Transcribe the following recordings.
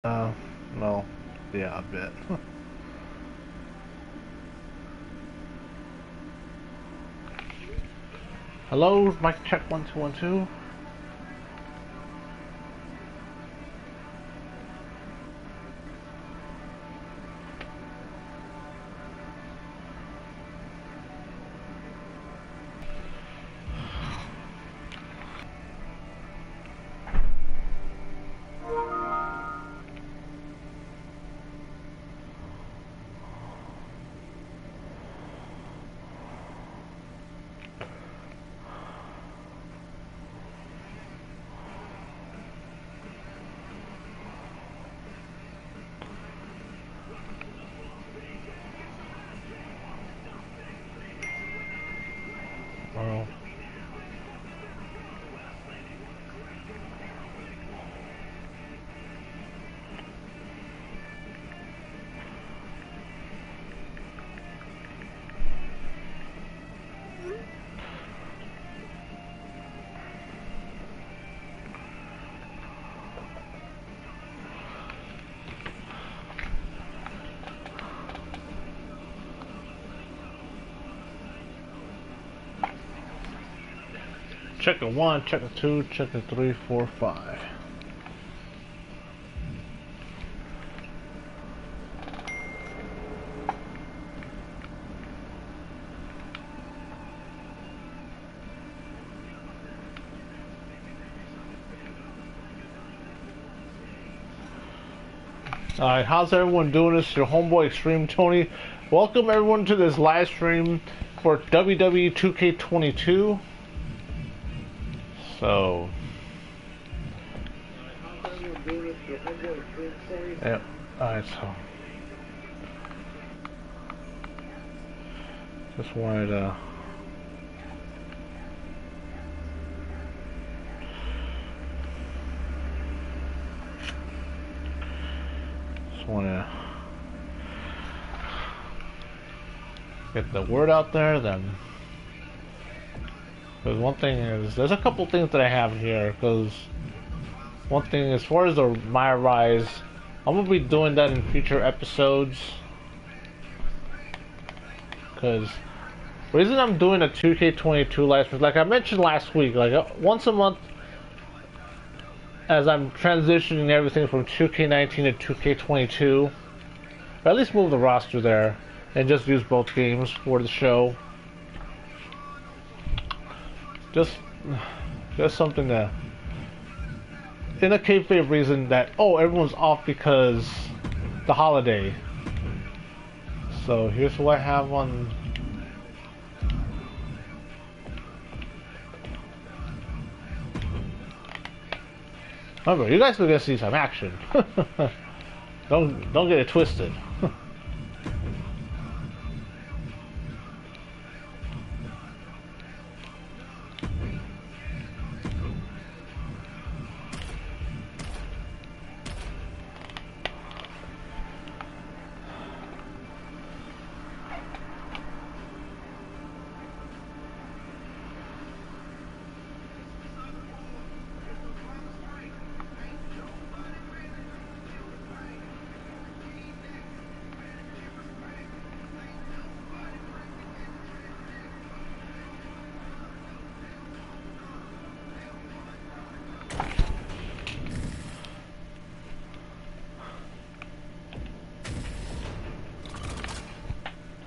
No. Yeah, a bit. Hello, mic check 1 2 1 2. Oh. Check a 1, check a 2, check a 3, 4, 5. Alright, how's everyone doing? This is your homeboy XtremeTony. Welcome everyone to this live stream for WWE 2K22. So, yep. Alright, so just wanted to get the word out there. Then, because one thing is, there's a couple things that I have here. Because one thing, as far as the My Rise, I'm gonna be doing that in future episodes. Because the reason I'm doing a 2K22 live stream, like I mentioned last week, like once a month, as I'm transitioning everything from 2K19 to 2K22, or at least move the roster there and just use both games for the show. Just something that, in a kayfabe reason that, oh, everyone's off because the holiday. So here's what I have on. Remember, you guys are gonna see some action. Don't get it twisted.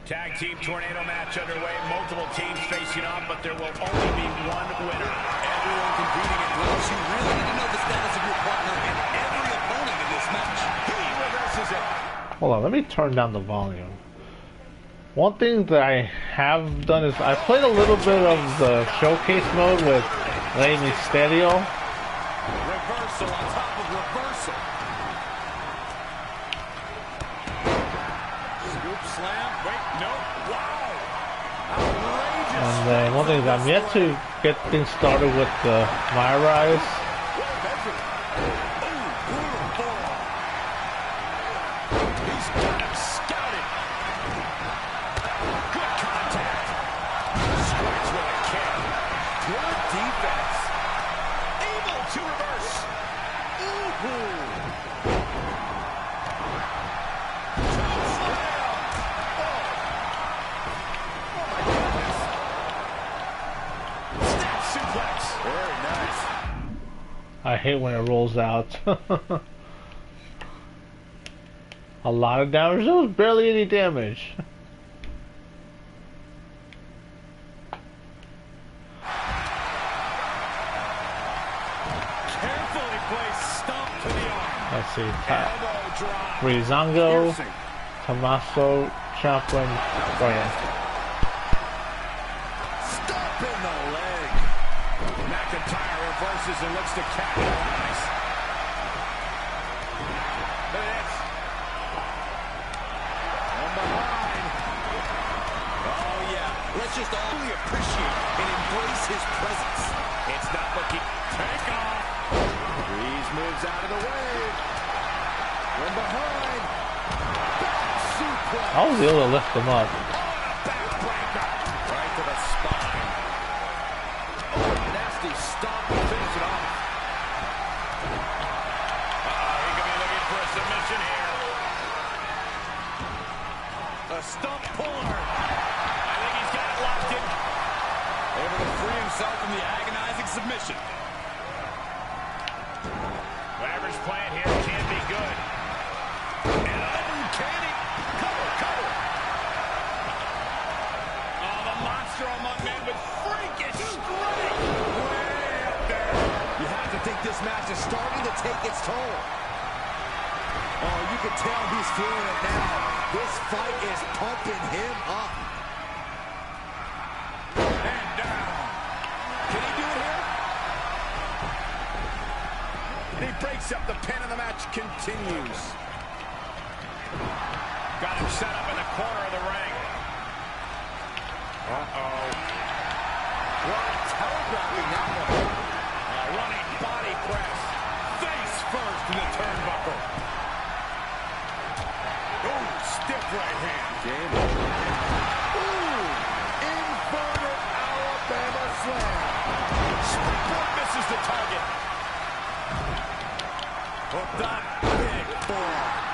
Tag team tornado match underway. Multiple teams facing off, but there will only be one winner. Everyone competing in gloves. You really need to know the status of your partner and every opponent in this match. He reverses it. Hold on, let me turn down the volume. One thing that I have done is I played a little bit of the showcase mode with Rey Mysterio. Reversal on top of reversal. Scoop slam. Wait, no. Wow. Outrageous. And then one thing is I'm yet to get things started with the My Rise. He's got him scouted. Good contact. Strikes with a kick. Good defense. Able to reverse. Ooh. Very nice. I hate when it rolls out. A lot of damage. There was barely any damage. Carefully placed stomp to the arm. Let's see. Elbow drop. Breezango, Piercing. Tommaso, Chaplin, Brand. Stop in the leg. McIntyre reverses and looks to capitalize. Look at this. From behind. Oh, yeah. Let's just all really appreciate and embrace his presence. It's not looking. Take off. Breeze moves out of the way. From behind. Back suplex. I was able to lift him up. Backbreaker. Right to the spine. Oh, nasty stomp to finish it off. He could be looking for a submission here. A stump puller. I think he's got it locked in. Able to free himself from the agonizing submission. Whatever's playing here can be good. And uncanny. Cover, cover. Oh, the monster among men with freakish strength. Way up there. You have to think this match is starting to take its toll. Oh, you can tell he's feeling it now. This fight is pumping him up. And down. Can he do it here? And he breaks up the pin and the match continues. Got him set up in the corner of the ring. Uh-oh. Well, telegraphing that one. A running body press. Face first in the turnbuckle. Ooh, stiff right hand. Game. Ooh, inverted Alabama slam. Springboard misses the target. Hooked up, big forearm.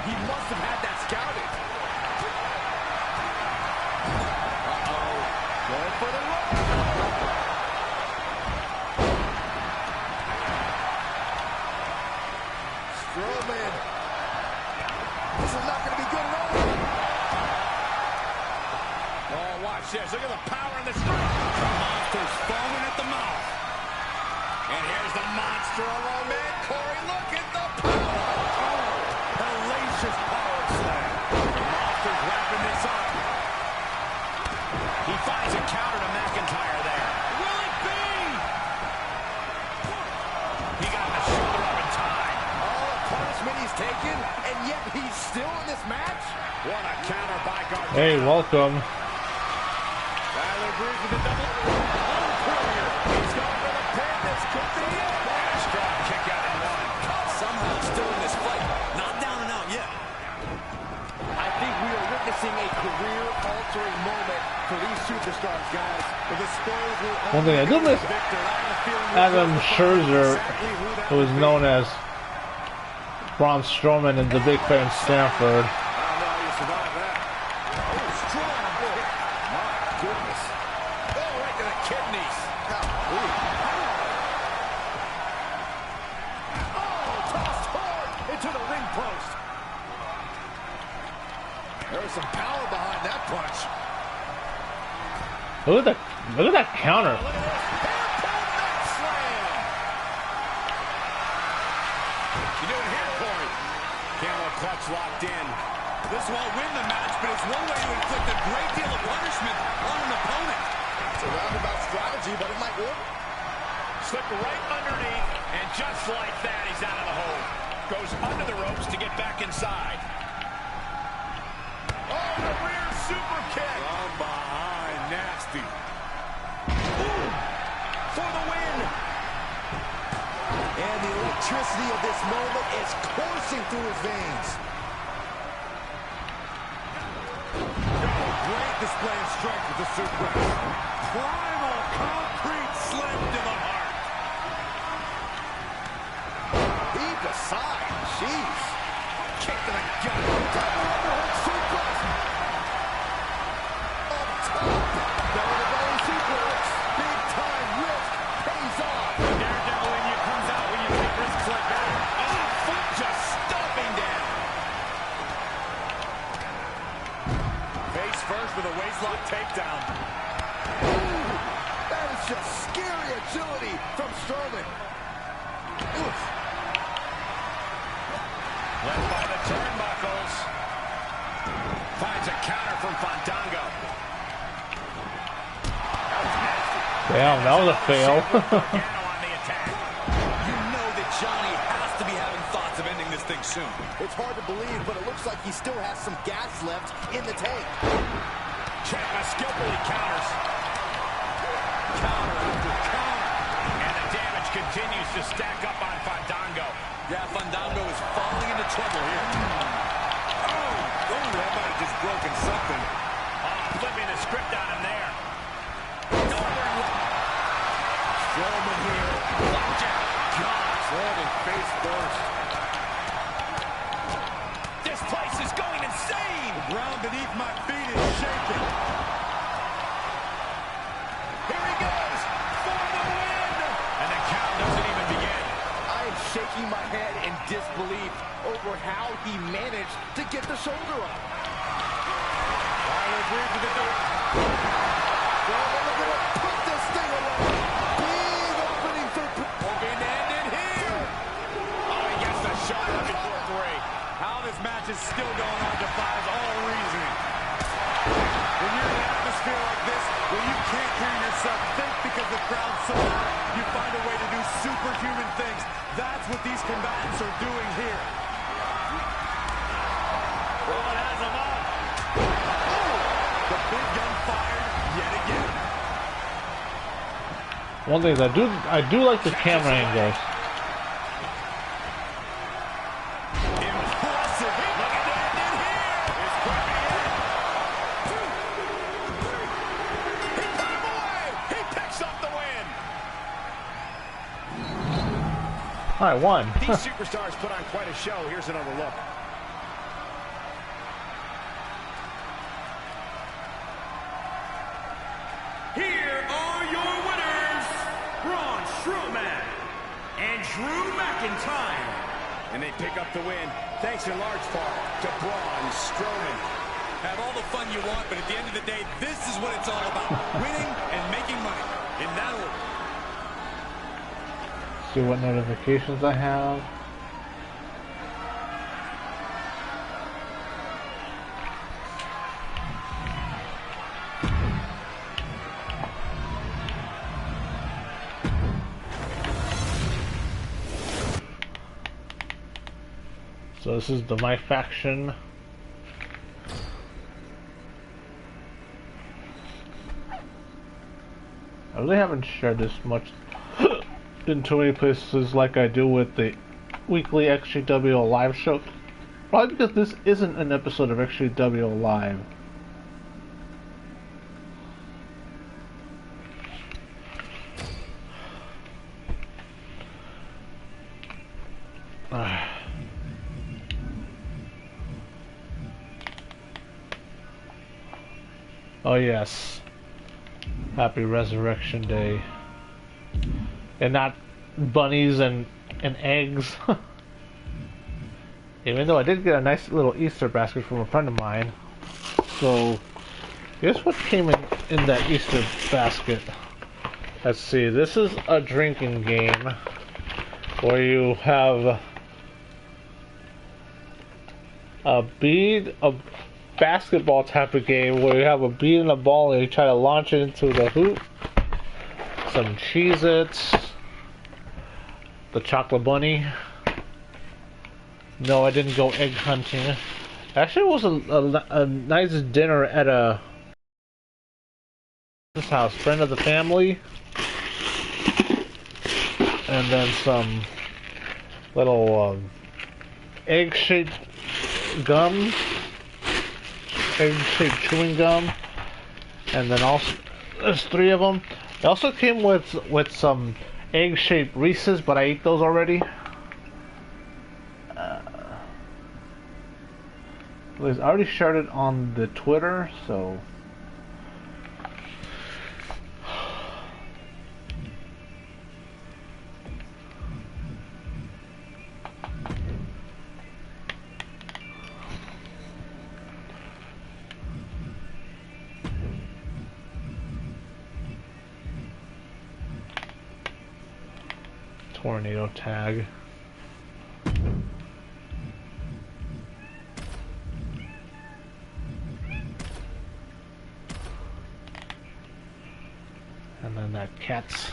He must have had that scouted. Uh-oh. Going for the run. Strowman. This is not going to be good at all. Oh, watch this. Look at the power in the strength. The monster's foaming at the mouth. And here's the monster of all men. Corey, look at the power. Oh, hellacious power slam. The monster's wrapping this up. He finds a counter to McIntyre there. Will it be? He got the shoulder up in time. All the punishment he's taken, and yet he's still in this match? What a counter by Gargano. Hey, welcome. Tyler Breeze with the double. Oh, Warrior. He's going for the pin. This could be it. And a strong kick out in one. Somehow still in this fight. Not down and out yet. I think we are witnessing a career-altering moment for these superstars, guys. The spoils will One thing I do miss, Adam Scherzer, who is known as Braun Strowman in the Big Fan Stanford. I don't know how you survive that. Oh, strong. My goodness. Oh, right to the kidneys. Oh, tossed hard into the ring post. There's some power behind that punch. Look at that counter. Look at this. Hairpin neck slam. You doing here, Corey? Camel clutch locked in. This won't win the match, but it's one way to inflict a great deal of punishment on an opponent. It's a roundabout strategy, but it might work. Slipped right underneath, and just like that, he's out of the hole. Goes under the ropes to get back inside. Oh, the rear super kick. From behind, nasty. Ooh, for the win. And the electricity of this moment is coursing through his veins. Great display of strength with the suplex. Primal concrete slam to the heart. Deep aside, jeez. Kick to the gut. Double overhead suplex. Up top. Belly to belly suplex. counter from Fandango. Damn, that was a fail. On the attack. You know that Johnny has to be having thoughts of ending this thing soon. It's hard to believe, but it looks like he still has some gas left in the tank. Ciampa skillfully counters. Counter after counter. And the damage continues to stack up on Fandango. Yeah, Fandango is falling into trouble here. Oh, that might have just broken something. Flipping the script on him there. Strowman here. Blackjack. Gosh, landing face first. This place is going insane. The ground beneath my feet is shaking. Here he goes for the win. And the count doesn't even begin. I am shaking my head in disbelief over how he managed to get the shoulder up. Lawler agrees with the door. Strowman looking to put this thing away. Big opening for... Hoping to end it here. Oh, he gets the shot up before 3. How this match is still going on defies all reasoning. When you're in an atmosphere like this, where you can't hear yourself think because the crowd's so loud, you find a way to do superhuman things. That's what these combatants are doing here. Braun has him up. Oh, the big gun fired yet again. One thing is I do like the camera angles. Impressive. Look at that in here. It's creeping in. 2, 3. He put him away. He picks up the win. I won. These superstars put on quite a show. Here's another look. Here are your winners, Braun Strowman and Drew McIntyre. And they pick up the win, thanks in large part to Braun Strowman. Have all the fun you want, but at the end of the day, this is what it's all about. Winning and making money. In that order. See what notifications I have. So this is the My Faction. I really haven't shared this much in too many places like I do with the weekly XtremeTony live show. Probably because this isn't an episode of XtremeTony Live. Oh yes. Happy Resurrection Day. And not bunnies and eggs. Even though I did get a nice little Easter basket from a friend of mine. So, guess what came in that Easter basket? Let's see, this is a drinking game where you have a basketball type of game where you have a bead and a ball and you try to launch it into the hoop. Some Cheez-Its. The chocolate bunny. No, I didn't go egg hunting. Actually, it was a nice dinner at this house. Friend of the family. And then some little egg-shaped gum. Egg-shaped chewing gum. And then also, there's 3 of them. It also came with some egg-shaped Reese's, but I ate those already. I already shared it on the Twitter, so... Tornado tag. Cats.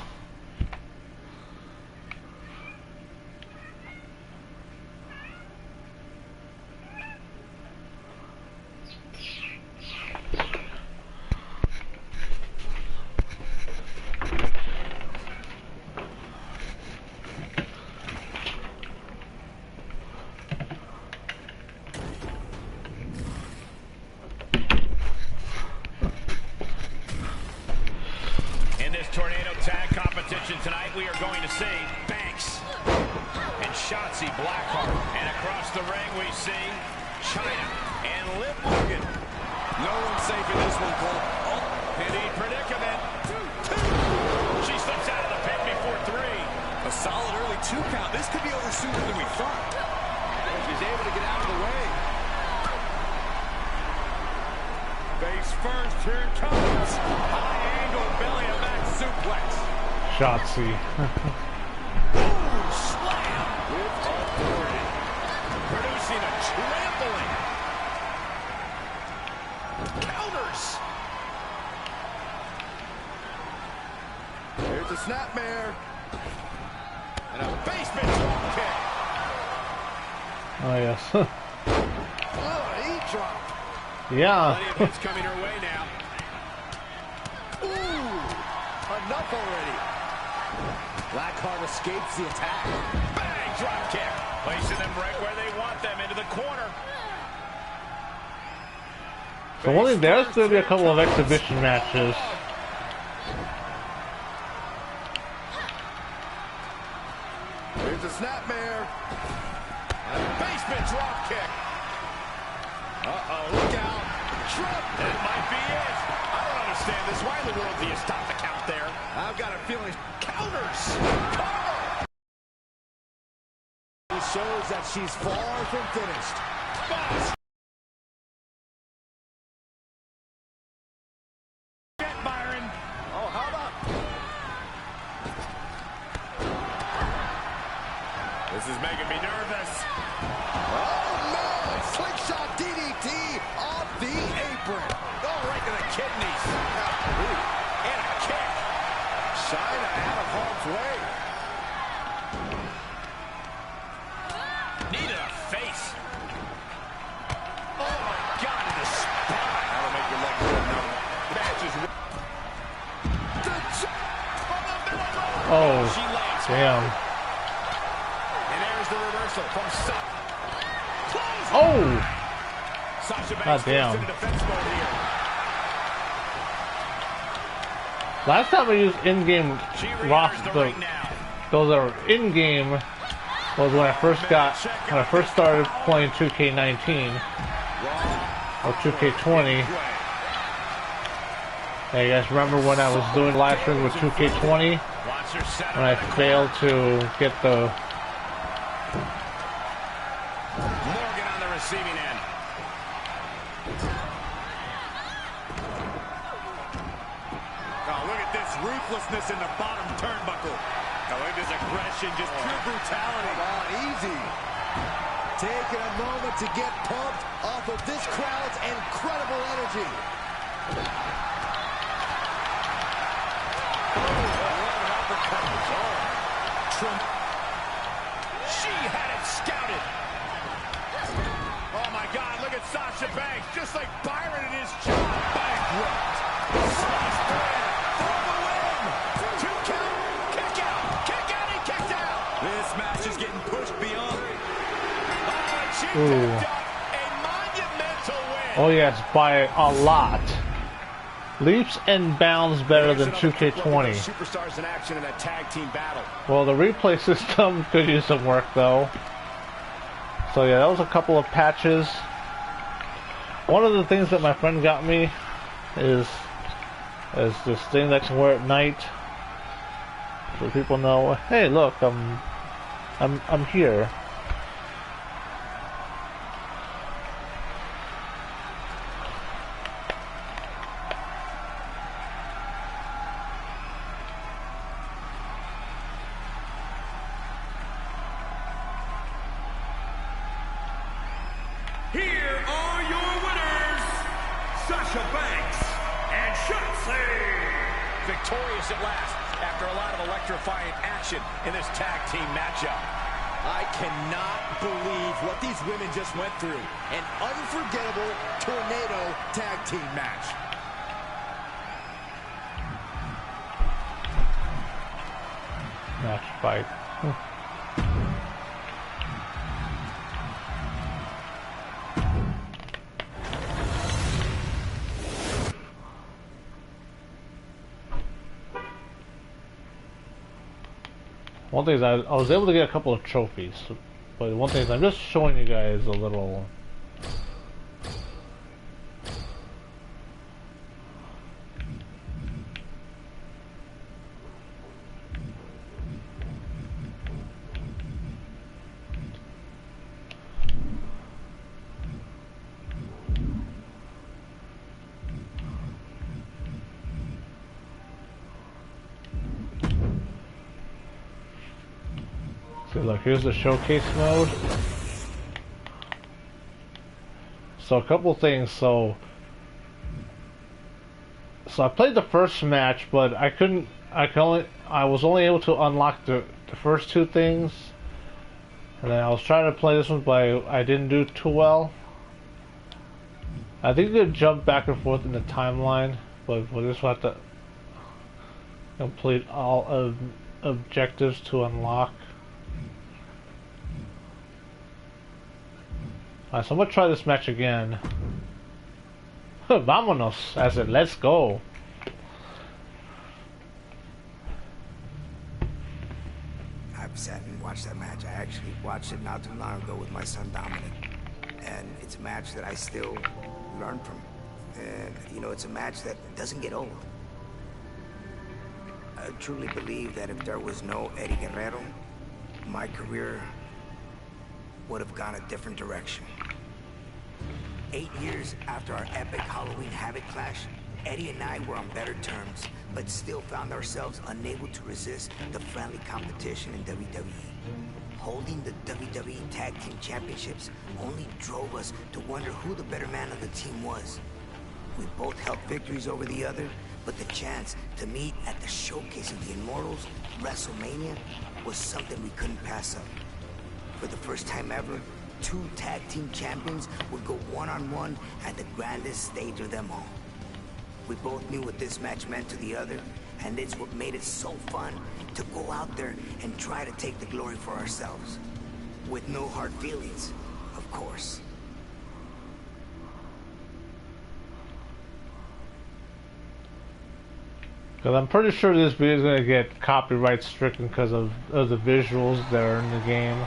Tornado tag competition tonight, we are going to see Banks and Shotzi Blackheart. And across the ring, we see China and Liv Morgan. No one's safe in this one, Cole. Oh, penny predicament. 2. She slips out of the pin before 3. A solid early 2 count. This could be over sooner than we thought. She's able to get out of the way. Face first, here it comes. High angle belly and back suplex. Shotzi. Boom, slam with authority. Producing a trampling. Counters. Here's a snapmare. And a basement drop kick. Oh yes. Oh, he dropped. Yeah. Plenty of hits coming her way now. Ooh, enough already. Blackheart escapes the attack. Bang, drop kick. Placing them right where they want them, into the corner. So only there's going to be a couple of exhibition matches. Here's a snapmare. And a basement drop kick. Uh-oh, look out. Trump. That might be it. I don't understand this. Why in the world do you stop the count there? I've got a feeling. Counters. Cover. He shows that she's far from finished. Boss. Get Byron. Oh, how about? This is making me nervous. Oh, no. Slingshot DDT off the apron. Oh, right to the kidneys. And a kick. China out of harm's way. Knee to the face. Oh, my God, in the spine. That'll make your leg good enough. Match is... Oh, damn. And there's the reversal from Sasha. Oh! Sasha God Banks damn. in defense mode here. Last time I used in-game roster, those that were in-game was when I first started playing 2K19 or 2K20. Hey, you guys remember when I was doing live streams with 2K20 when I failed to get the Morgan on the receiving end. Oh, look at this ruthlessness in the bottom turnbuckle. Oh, look at this aggression, just pure brutality. Come on, easy. Taking a moment to get pumped off of this crowd's incredible energy. She had it scouted. Oh my God, look at Sasha Banks, just like Byron in his job. Bankrupt. Slice thread for the win. 2 count, kick out, and kicked out. This match is getting pushed beyond. Oh, and she picked up a monumental win. oh yes, by a lot. Leaps and bounds better than 2K20. Superstars in action in a tag team battle. Well, the replay system could use some work though. So yeah, that was a couple of patches. One of the things that my friend got me is this thing that can wear at night, so people know, hey, look, I'm here. Here are your winners, Sasha Banks and Shotzi. Victorious at last. after a lot of electrifying action in this tag team matchup. I cannot believe what these women just went through. An unforgettable tornado tag team match. Match fight. One thing is I was able to get a couple of trophies, but one thing is I'm just showing you guys a little. See, look, here's the showcase mode. So a couple things. So I played the first match, but I was only able to unlock the first two things, and then I was trying to play this one, but I didn't do too well. I think you could jump back and forth in the timeline, but for this one, I have to complete all of objectives to unlock. Alright, so I'm gonna try this match again. Vámonos! I said, let's go! I've sat and watched that match. I actually watched it not too long ago with my son Dominic. And it's a match that I still learn from. And, you know, it's a match that doesn't get old. I truly believe that if there was no Eddie Guerrero, my career would have gone a different direction. 8 years after our epic Halloween Havoc clash, Eddie and I were on better terms, but still found ourselves unable to resist the friendly competition in WWE. Holding the WWE Tag Team Championships only drove us to wonder who the better man of the team was. We both held victories over the other, but the chance to meet at the showcase of the Immortals, WrestleMania, was something we couldn't pass up. For the first time ever, two tag team champions would go one-on-one at the grandest stage of them all. We both knew what this match meant to the other, and it's what made it so fun to go out there and try to take the glory for ourselves. With no hard feelings, of course. Because I'm pretty sure this video is going to get copyright stricken because of the visuals that are in the game.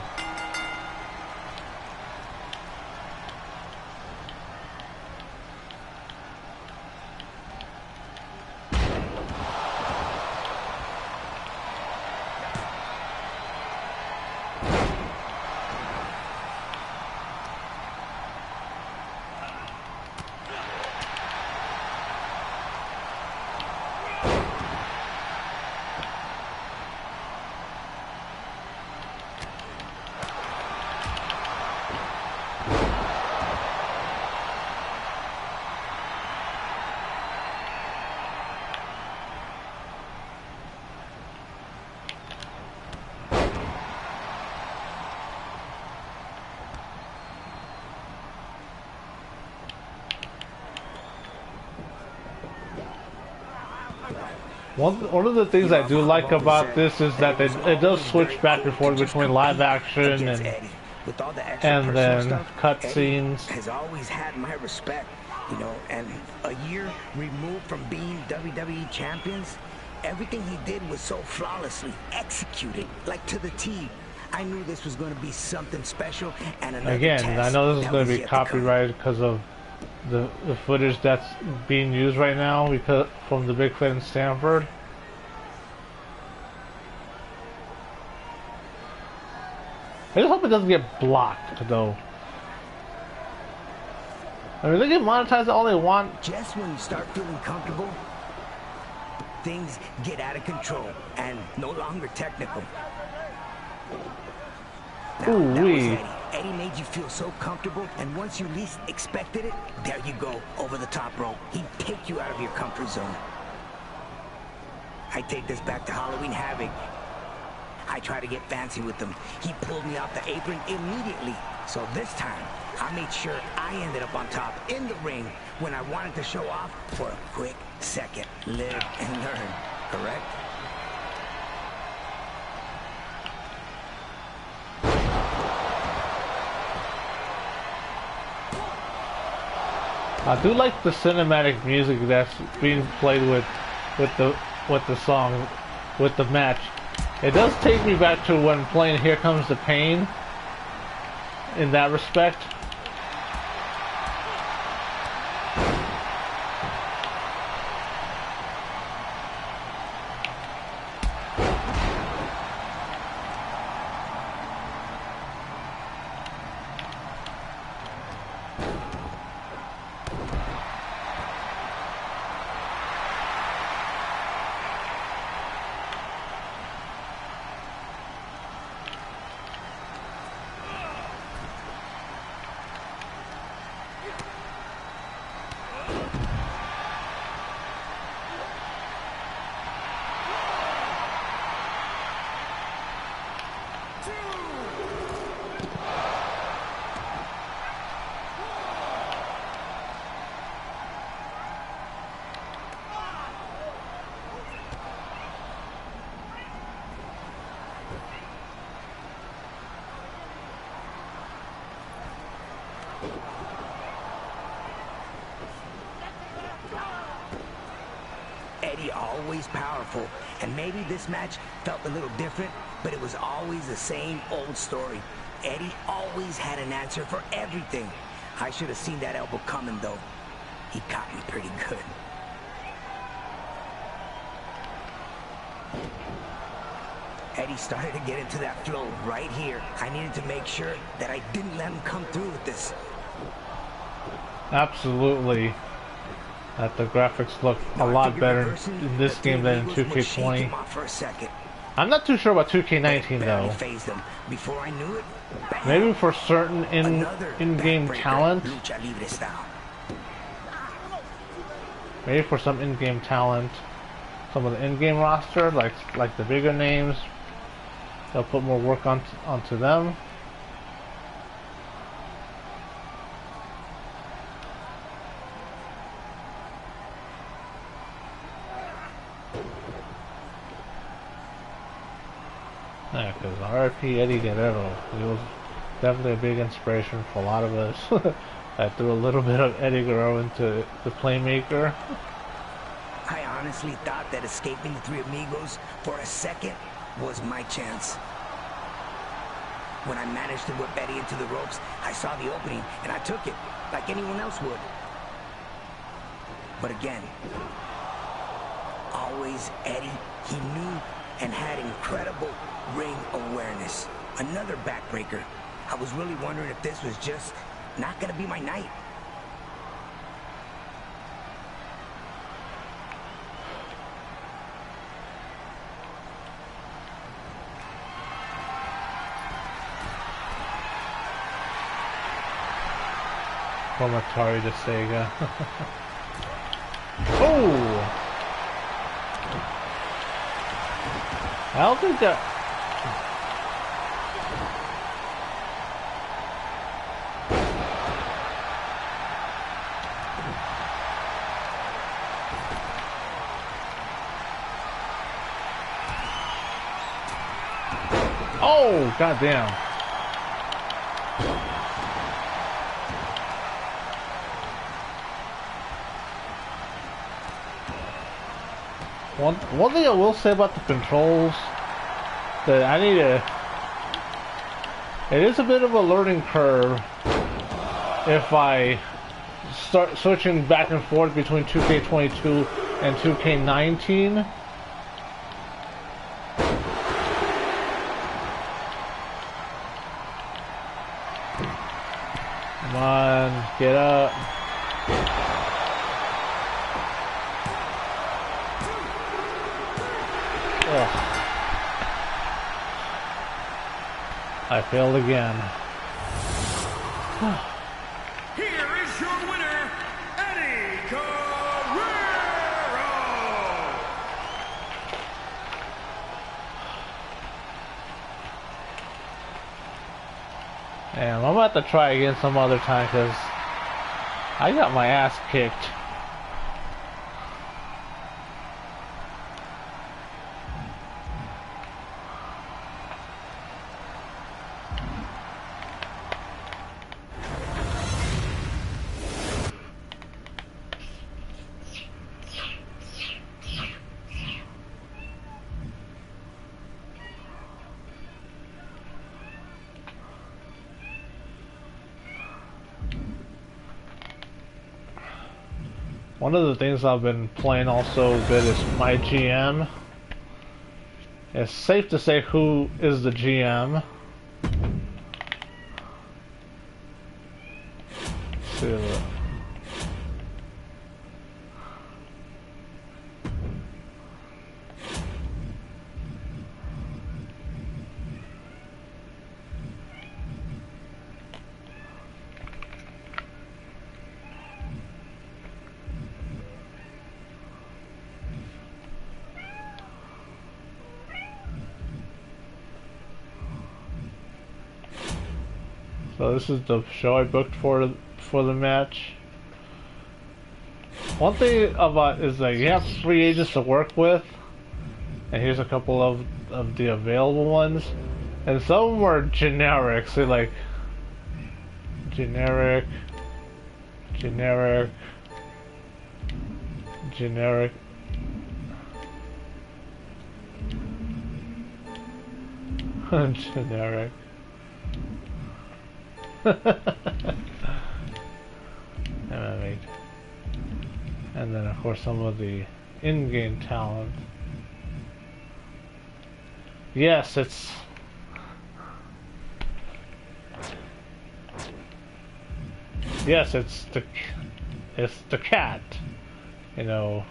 One of the things I do like about this is that it does switch back and forth between live action and then cutscenes. Has always had my respect, you know, and a year removed from being WWE champions, everything he did was so flawlessly executed, like to the T. I knew this was going to be something special, and again, I know this is going to be copyrighted because of the footage that's being used right now because from the Big Fat in Stanford. I just hope it doesn't get blocked though. I mean, they can monetize all they want. Just when you start feeling comfortable, things get out of control and no longer technical. Now, that was Eddie. Eddie made you feel so comfortable, and once you least expected it, there you go, over the top rope. He'd take you out of your comfort zone. I take this back to Halloween I tried to get fancy with him. He pulled me off the apron immediately. So this time, I made sure I ended up on top in the ring when I wanted to show off for a quick second. Live and learn, correct? I do like the cinematic music that's being played with the song, with the match. It does take me back to when playing Here Comes the Pain in that respect. Eddie always powerful, and maybe this match felt a little different, but it was always the same old story. Eddie always had an answer for everything. I should have seen that elbow coming, though. He caught me pretty good. Eddie started to get into that flow right here. I needed to make sure that I didn't let him come through with this. Absolutely. That the graphics look a lot better in this game than in 2K20. I'm not too sure about 2K19 though. Before I knew it, maybe for certain in-game talent. Maybe for some in-game talent, some of the in-game roster, like the bigger names, they'll put more work onto them. Yeah, because RIP Eddie Guerrero, he was definitely a big inspiration for a lot of us. I threw a little bit of Eddie Guerrero into the Playmaker. I honestly thought that escaping the Three Amigos for a second was my chance. When I managed to whip Eddie into the ropes, I saw the opening and I took it like anyone else would. But again, always Eddie, he knew and had incredible ring awareness. Another backbreaker. I was really wondering if this was just not gonna be my night. From Atari to Sega. Oh! I don't think that... Oh, goddamn. One thing I will say about the controls that I need to... It is a bit of a learning curve if I start switching back and forth between 2K22 and 2K19. Come on, get up. Ugh. I failed again. Here is your winner, Eddie Guerrero! And I'm about to try again some other time because I got my ass kicked. One of the things I've been playing also a bit is my GM. It's safe to say who is the GM. Let's see. So this is the show I booked for the match. One thing about is that you have free agents to work with, and here's a couple of the available ones, and some of them are generic. So like generic, generic, generic. Generic. And then of course some of the in-game talent. Yes, it's the cat, you know.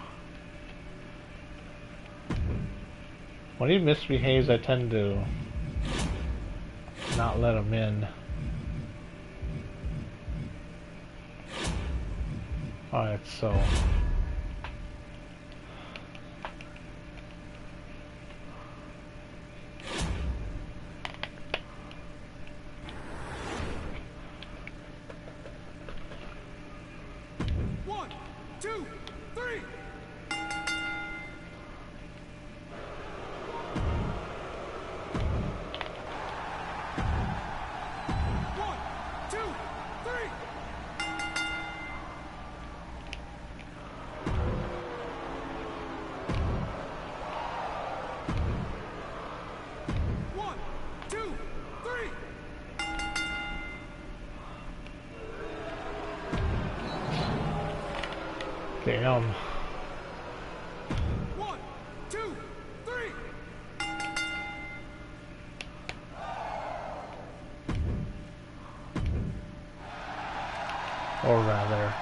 When he misbehaves, I tend to not let him in. Alright, so One, two, three. One, two, three. One, two, three. damn. One, two, three. Or rather,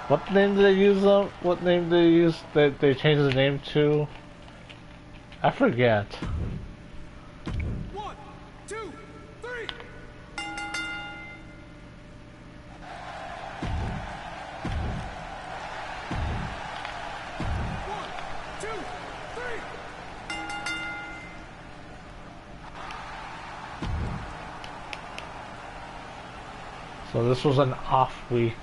what name did they use? What name did they use? That they changed the name to? I forget. One, two, three. One, two, three. So this was an off week,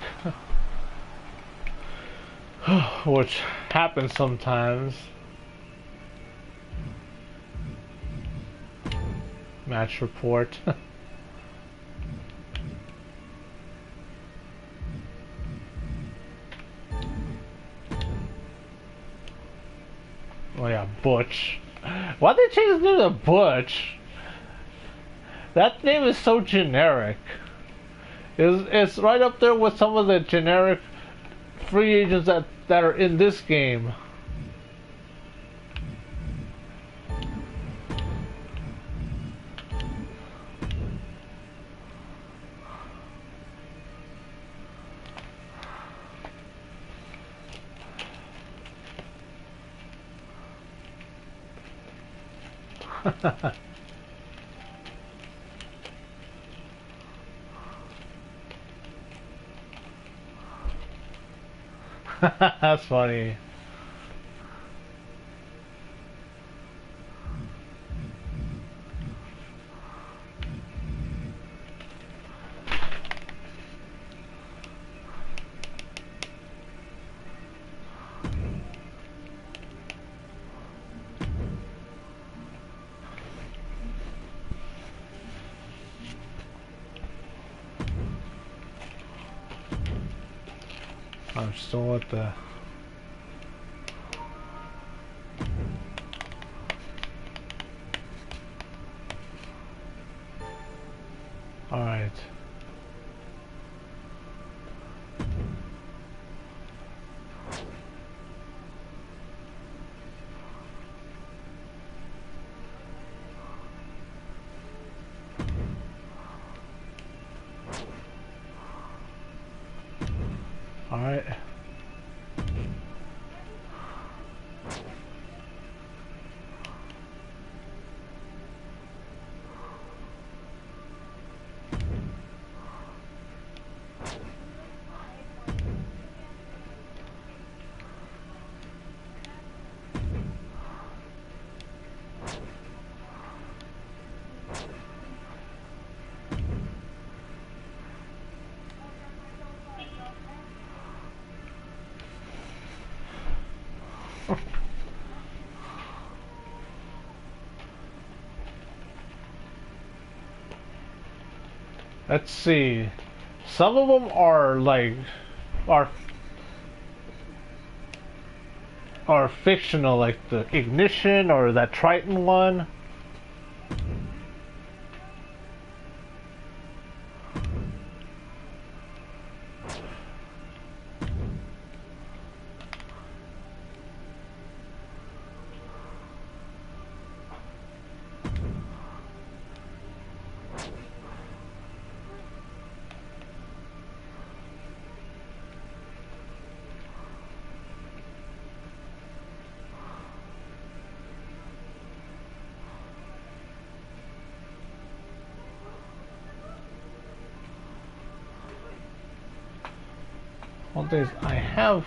which happens sometimes. Match report. Oh yeah, Butch. Why'd they change his name to Butch? That name is so generic. It's right up there with some of the generic free agents that are in this game. That's funny. I'm still at the... Alright. Alright. Let's see. Some of them are like are fictional, like the Ignition or that Triton one. One thing is, I have...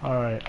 Alright.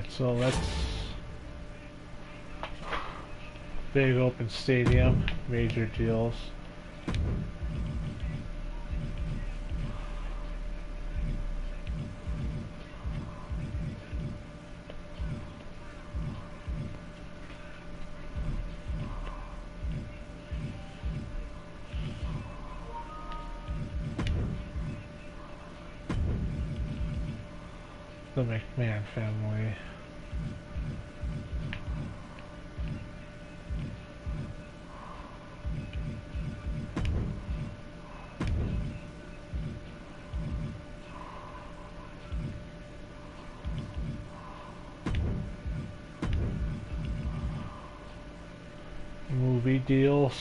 So let's big open stadium, major deals. The McMahon family. Movie deals.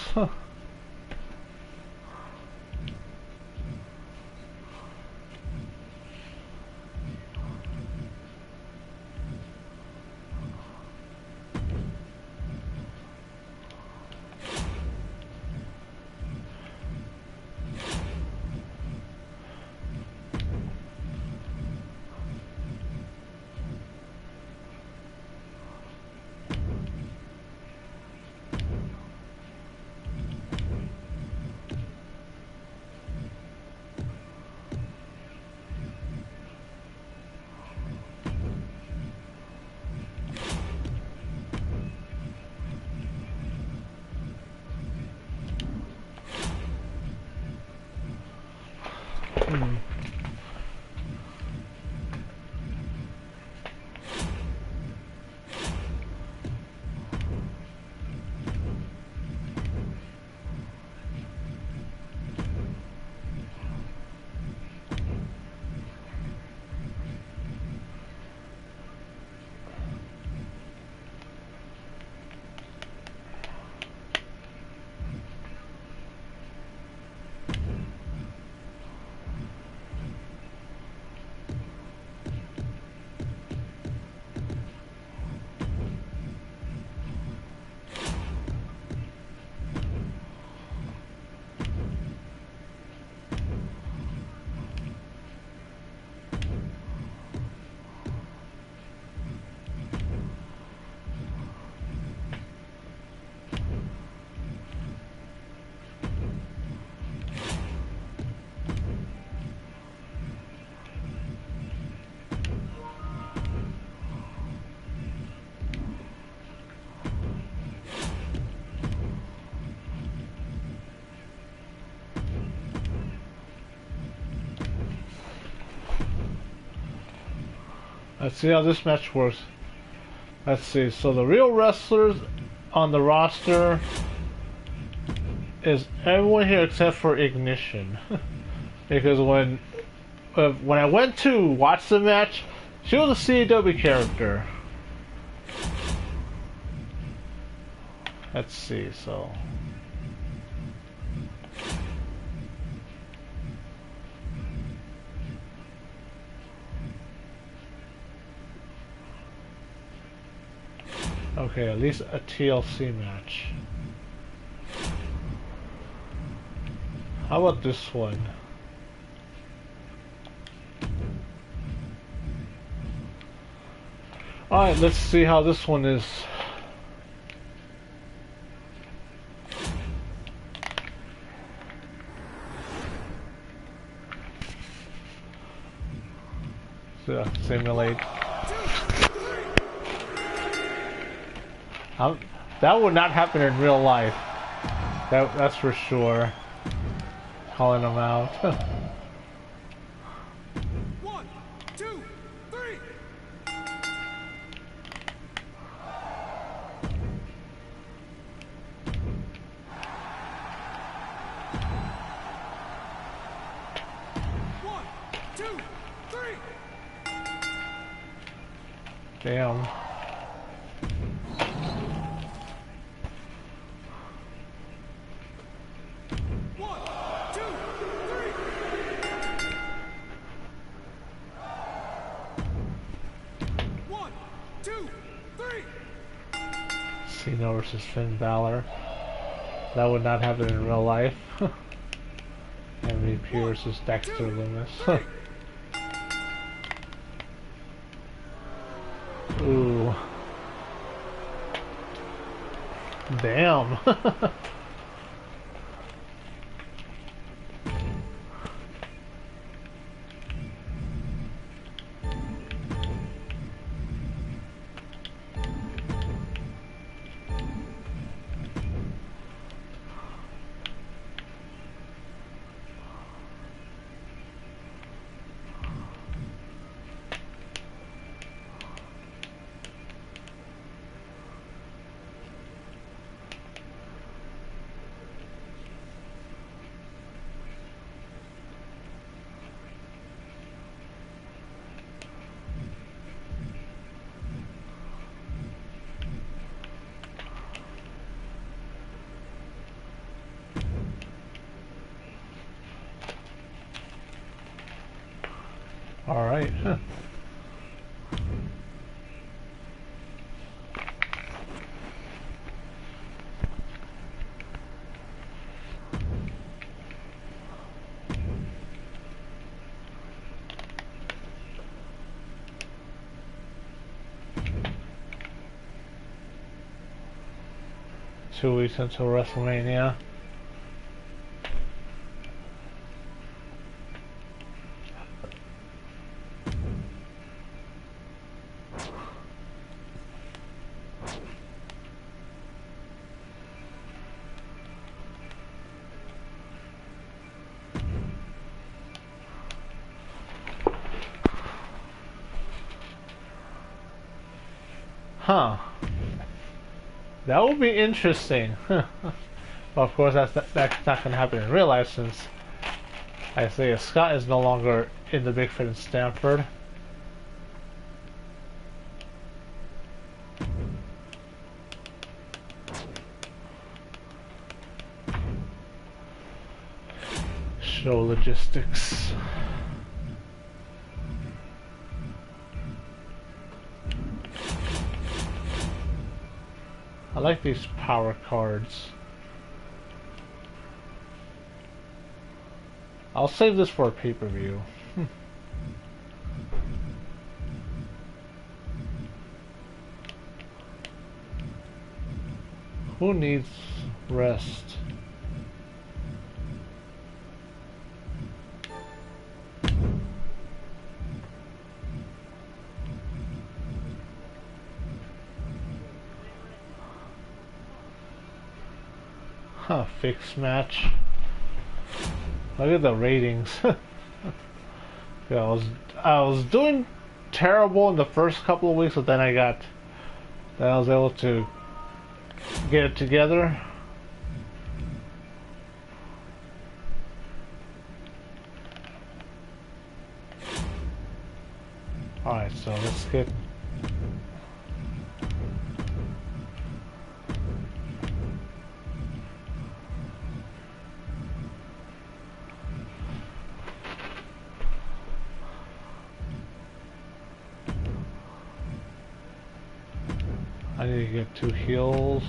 Let's see how this match works. Let's see. So the real wrestlers on the roster is everyone here except for Ignition. Because when I went to watch the match, she was a CAW character. Let's see, so... Okay, at least a TLC match. How about this one? Alright, let's see how this one is. So, simulate. That would not happen in real life. That's for sure. Calling them out. 1, 2, 3. One, two, three. Damn. Cena versus Finn Balor. That would not happen in real life. MVP versus Dexter Lumis. Ooh. Damn. All right. Huh. Two weeks until WrestleMania. Huh. That would be interesting. But of course that's not going to happen in real life, since Isaiah Scott is no longer in the Big Fit in Stanford. Show logistics. I like these power cards. I'll save this for a pay-per-view. Who needs rest? Huh, fixed match. Look at the ratings. Yeah, I was doing terrible in the first couple of weeks, but then I was able to get it together. Alright, so let's get... I need to get 2 heals.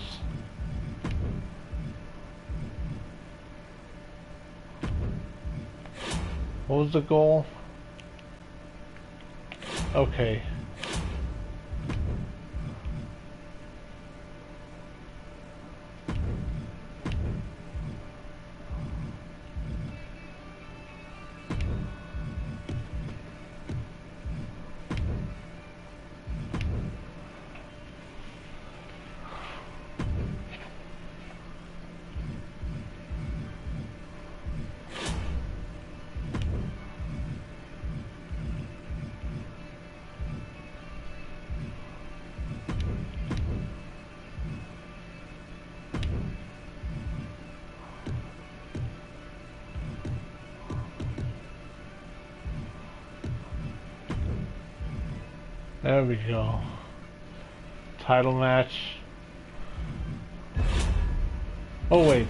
What was the goal? Okay. There we go. Title match. Oh wait.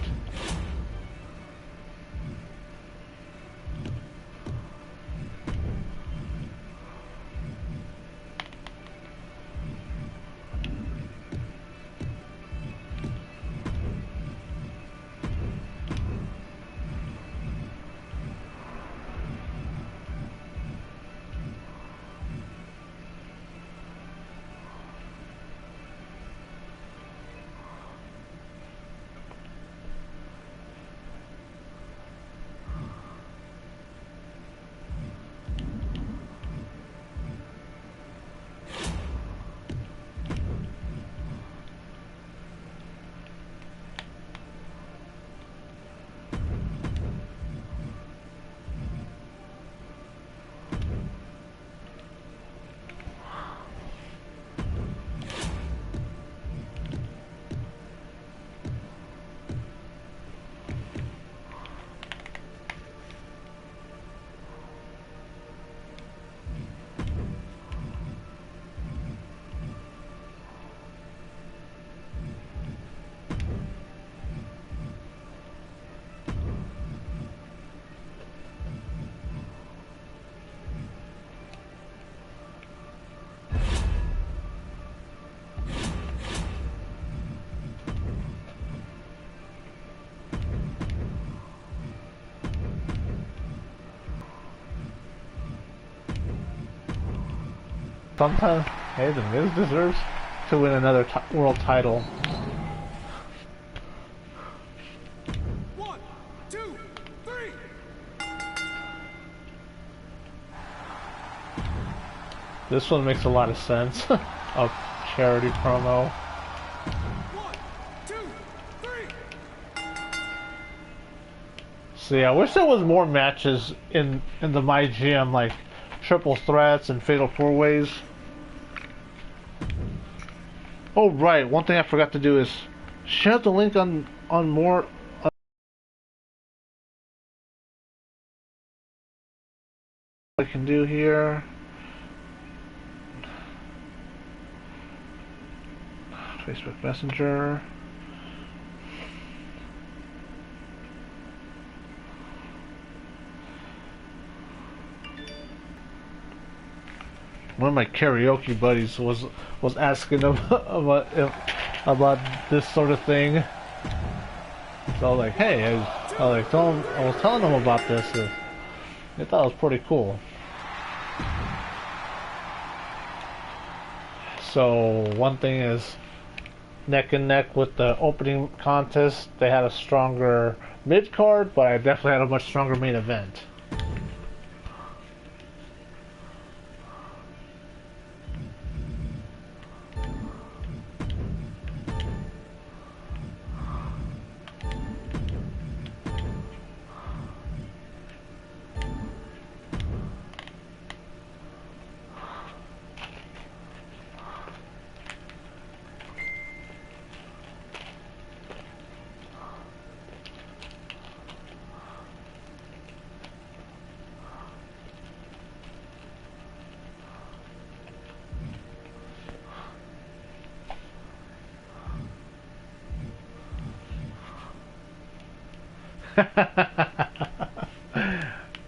Sometimes, hey, the Miz deserves to win another world title. 1, 2, 3. This one makes a lot of sense. A charity promo. 1, 2, 3. See, I wish there was more matches in the My GM, like triple threats and fatal 4-ways. Oh right, one thing I forgot to do is share the link on more I can do here. Facebook Messenger. One of my karaoke buddies was asking about this sort of thing. So I was like, hey, I was telling them about this. They thought it was pretty cool. So one thing is, neck and neck with the opening contest, they had a stronger mid card, but I definitely had a much stronger main event.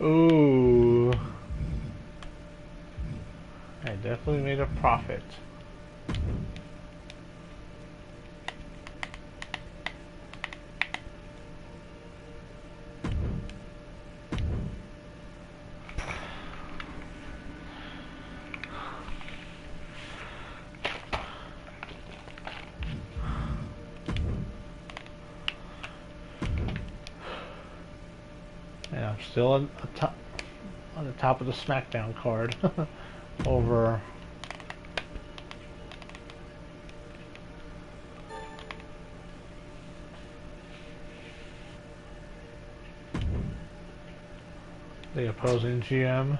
Ooh. I definitely made a profit. Yeah, I'm still on the top of the SmackDown card over. The opposing GM.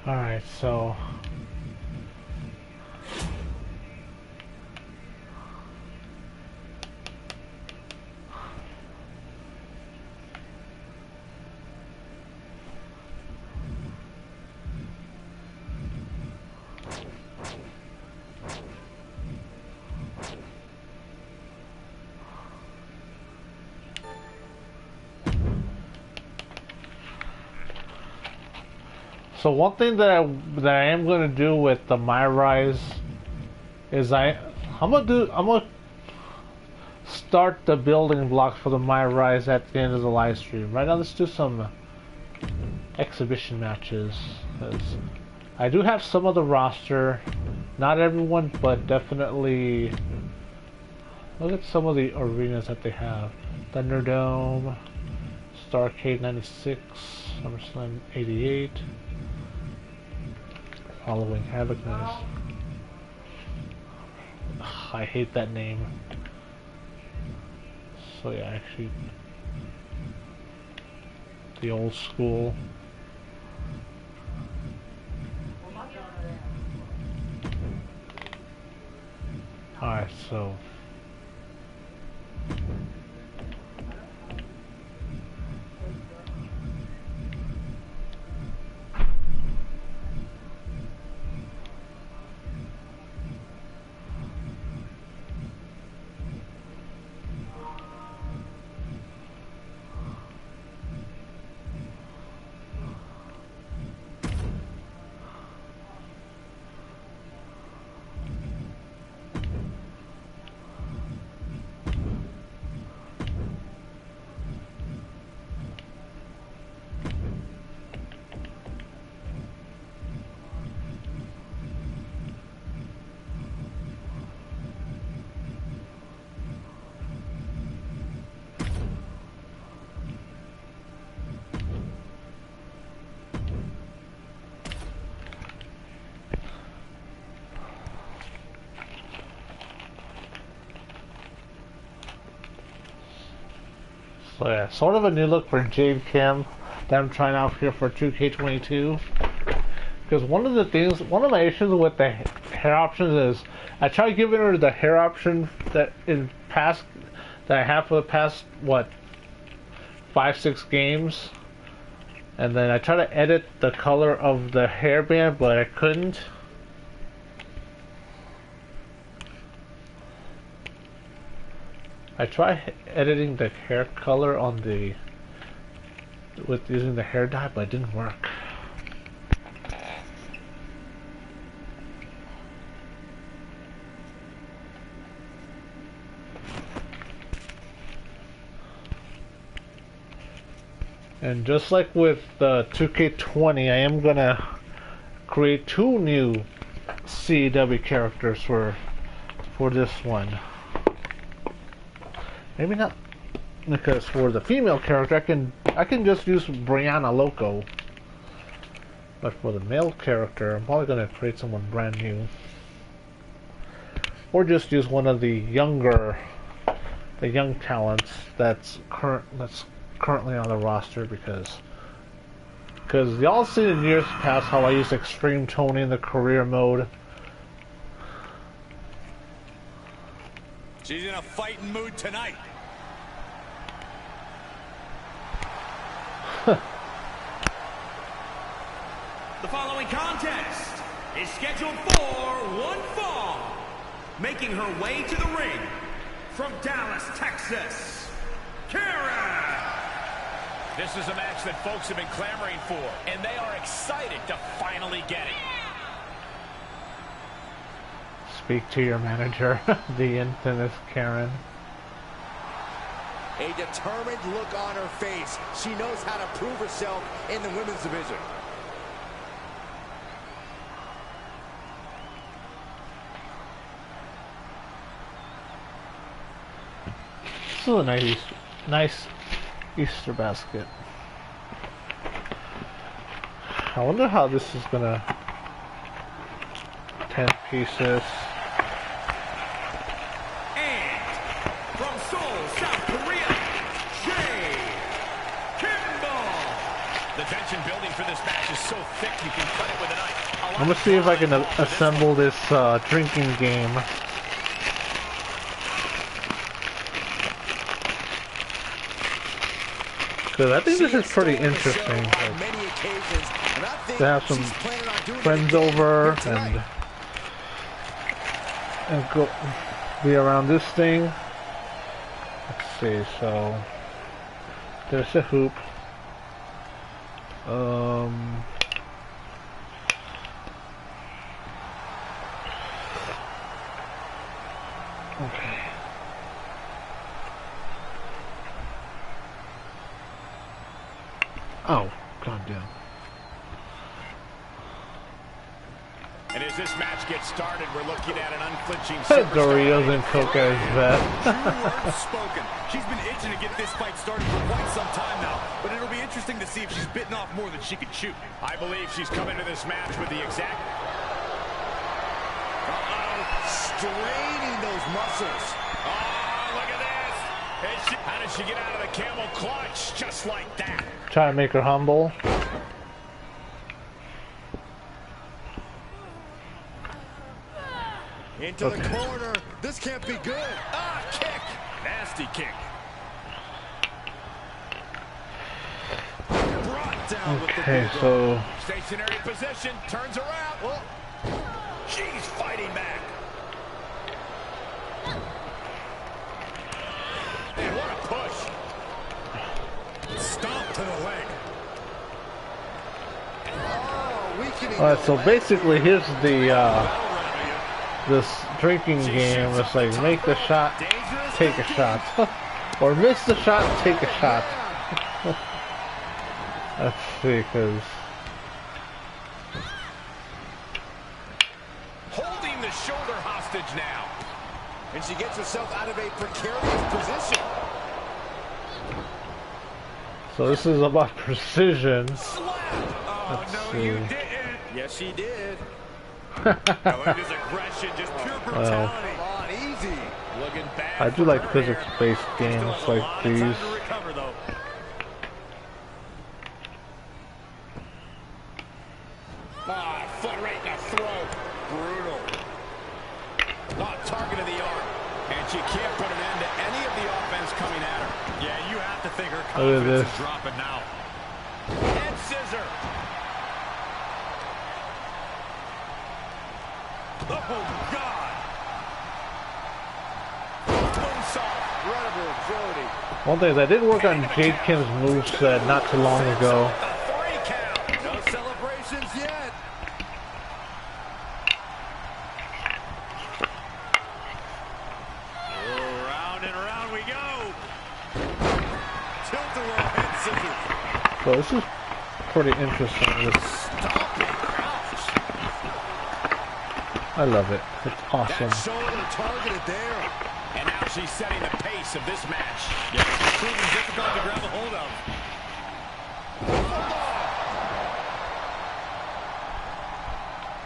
Alright, so one thing that I am going to do with the My Rise is I'm gonna start the building blocks for the My Rise at the end of the live stream. Right now, let's do some exhibition matches, because I do have some of the roster, not everyone, but definitely look at some of the arenas that they have. Thunderdome, Starrcade 96, SummerSlam 88. Following Havoc, nice. I hate that name. So yeah, actually, the old school. Alright, so yeah, sort of a new look for Jade Kim that I'm trying out here for 2K22. Because one of my issues with the hair options is I try giving her the hair option that I have for the past 5-6 games, and then I try to edit the color of the hairband, but I couldn't. I tried editing the hair color on with using the hair dye, but it didn't work. And just like with the 2K20, I am gonna create 2 new CAW characters for this one. Maybe not, because for the female character I can just use Brianna Loco. But for the male character, I'm probably gonna create someone brand new, or just use one of the young talents that's currently on the roster, because y'all seen in years past how I used XtremeTony in the career mode. She's in a fighting mood tonight. The following contest is scheduled for one fall. Making her way to the ring from Dallas, Texas, Kara. This is a match that folks have been clamoring for, and they are excited to finally get it. Speak to your manager, the infamous Karen. A determined look on her face. She knows how to prove herself in the women's division. This is a nice Easter basket. I wonder how this is gonna 10 pieces. And from Seoul, South Korea, Jay Kimball. The tension building for this match is so thick you can cut it with a knife. I'm gonna see if I can assemble this drinking game. Because I think this is pretty interesting. To have some friends over and go be around this thing. Let's see. So there's a hoop. Okay. Oh, goddamn. And as this match gets started, we're looking at an unflinching Doritos and Coca is that. Spoken. She's been itching to get this fight started for quite some time now, but it'll be interesting to see if she's bitten off more than she can chew. I believe she's come into this match with the exact... Straining those muscles. Oh, look at this. How did she get out of the camel clutch? Just like that. Try to make her humble. Into the corner. This can't be good. Ah, kick. Nasty kick. Brought down with the bulldog. So Stationary position. Turns around. Oh. She's fighting back. And what a push. Stomp to the leg. alright, so basically here's the this drinking game. It's like make the shot, take a shot. Or miss the shot, take a shot. Let's see, because Holding the shoulder hostage now. And she gets herself out of a precarious position. so this is about precision. Oh, Let's no, see. you didn't. Yes, she did. Oh, it is aggression, just pure brutality. Come on, easy. Looking bad. I do like physics-based games like these. Recover, though. Ah, foot right in the throat. Brutal. Oh, target of the arm. And she can't put an end to any of the offense coming at her. Yeah, you have to think her confidence is dropping now. Head scissor. Oh, God. Moonsault. Incredible agility. One thing is I did work on Jade Kim's moveset not too long ago. A 3 count. No celebrations yet. Oh, round and round we go. Tilt-a-whirl head scissors. So this is pretty interesting. I love it. It's awesome. That shoulder targeted there. And now she's setting the pace of this match. Yeah, it's proving difficult to grab a hold of.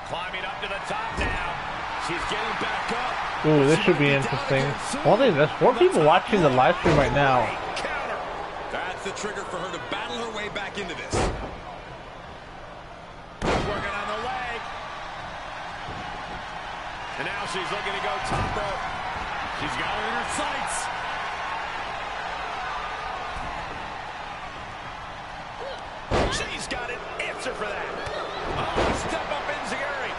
Climbing up to the top now. She's getting back up. Ooh, this should be interesting. One thing, there's 4 people watching the live stream right now. Counter. That's the trigger for her to battle her way back into this. Working on the leg. And now she's looking to go top rope. She's got her in her sights. She's got an answer for that. Oh, step up Enziguri.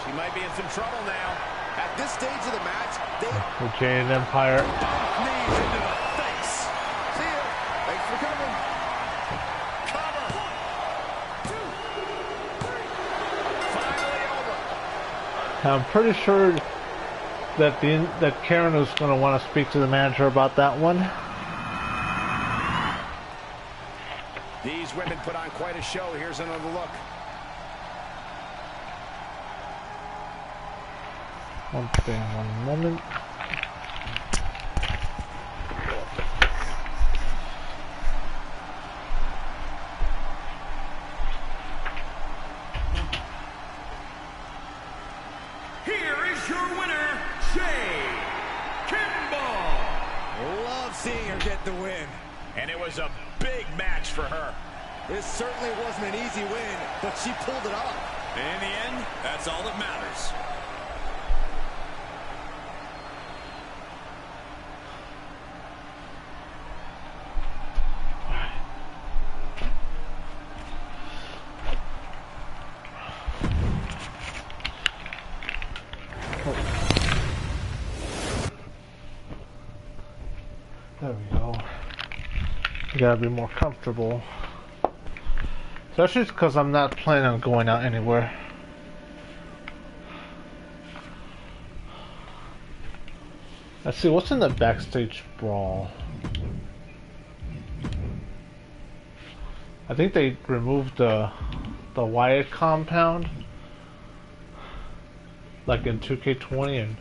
She might be in some trouble now. At this stage of the match, they The Jade Empire. both knees into the face. See ya. Thanks for coming. Cover. Finally over. I'm pretty sure that that Karen is going to want to speak to the manager about that one. These women put on quite a show. Here's another look. One thing, one moment. Here is your winner, Jay Kimball. Love seeing her get the win. And it was a big match for her. This certainly wasn't an easy win, but she pulled it off. And in the end, that's all that matters. There we go. You gotta be more comfortable. Especially because I'm not planning on going out anywhere. Let's see, what's in the backstage brawl? I think they removed the Wyatt compound. Like in 2K20 and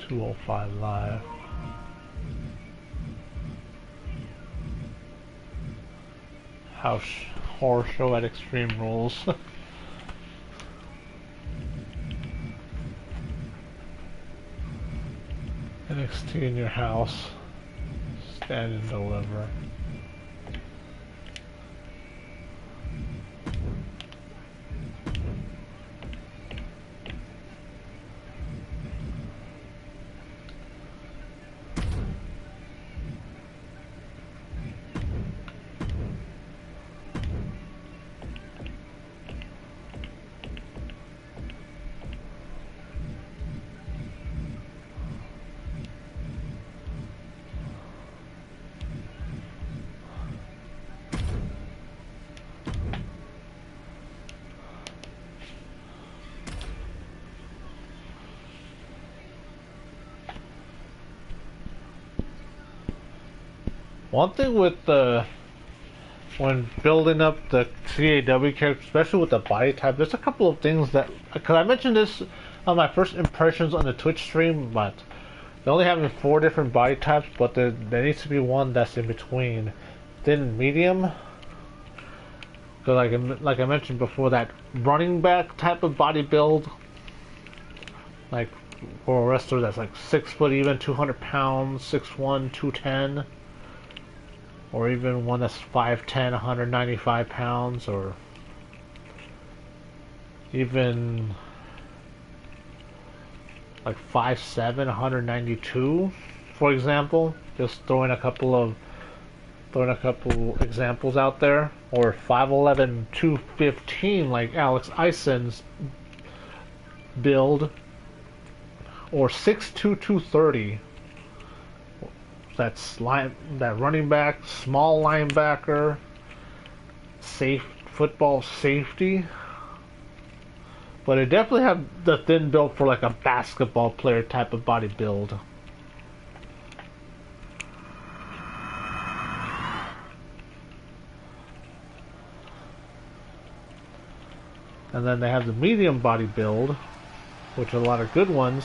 .205 Live. House horror show at Extreme Rules. NXT in your house. Stand and deliver. One thing with when building up the CAW character, especially with the body type, there's a couple of things that, because I mentioned this on my first impressions on the Twitch stream, but they're only having 4 different body types, but there needs to be one that's in between thin and medium. So like I mentioned before, that running back type of body build, like for a wrestler that's like 6 foot even, 200 pounds, 6'1", 210. Or even one that's 5'10", 195 pounds, or even like 5'7", 192, for example. Just throwing a couple examples out there. Or 5'11", 215, like Alex Ison's build. Or 6'2", 230. That running back, small linebacker, football safety. But it definitely have the thin build for like a basketball player type of body build. And then they have the medium body build, which are a lot of good ones.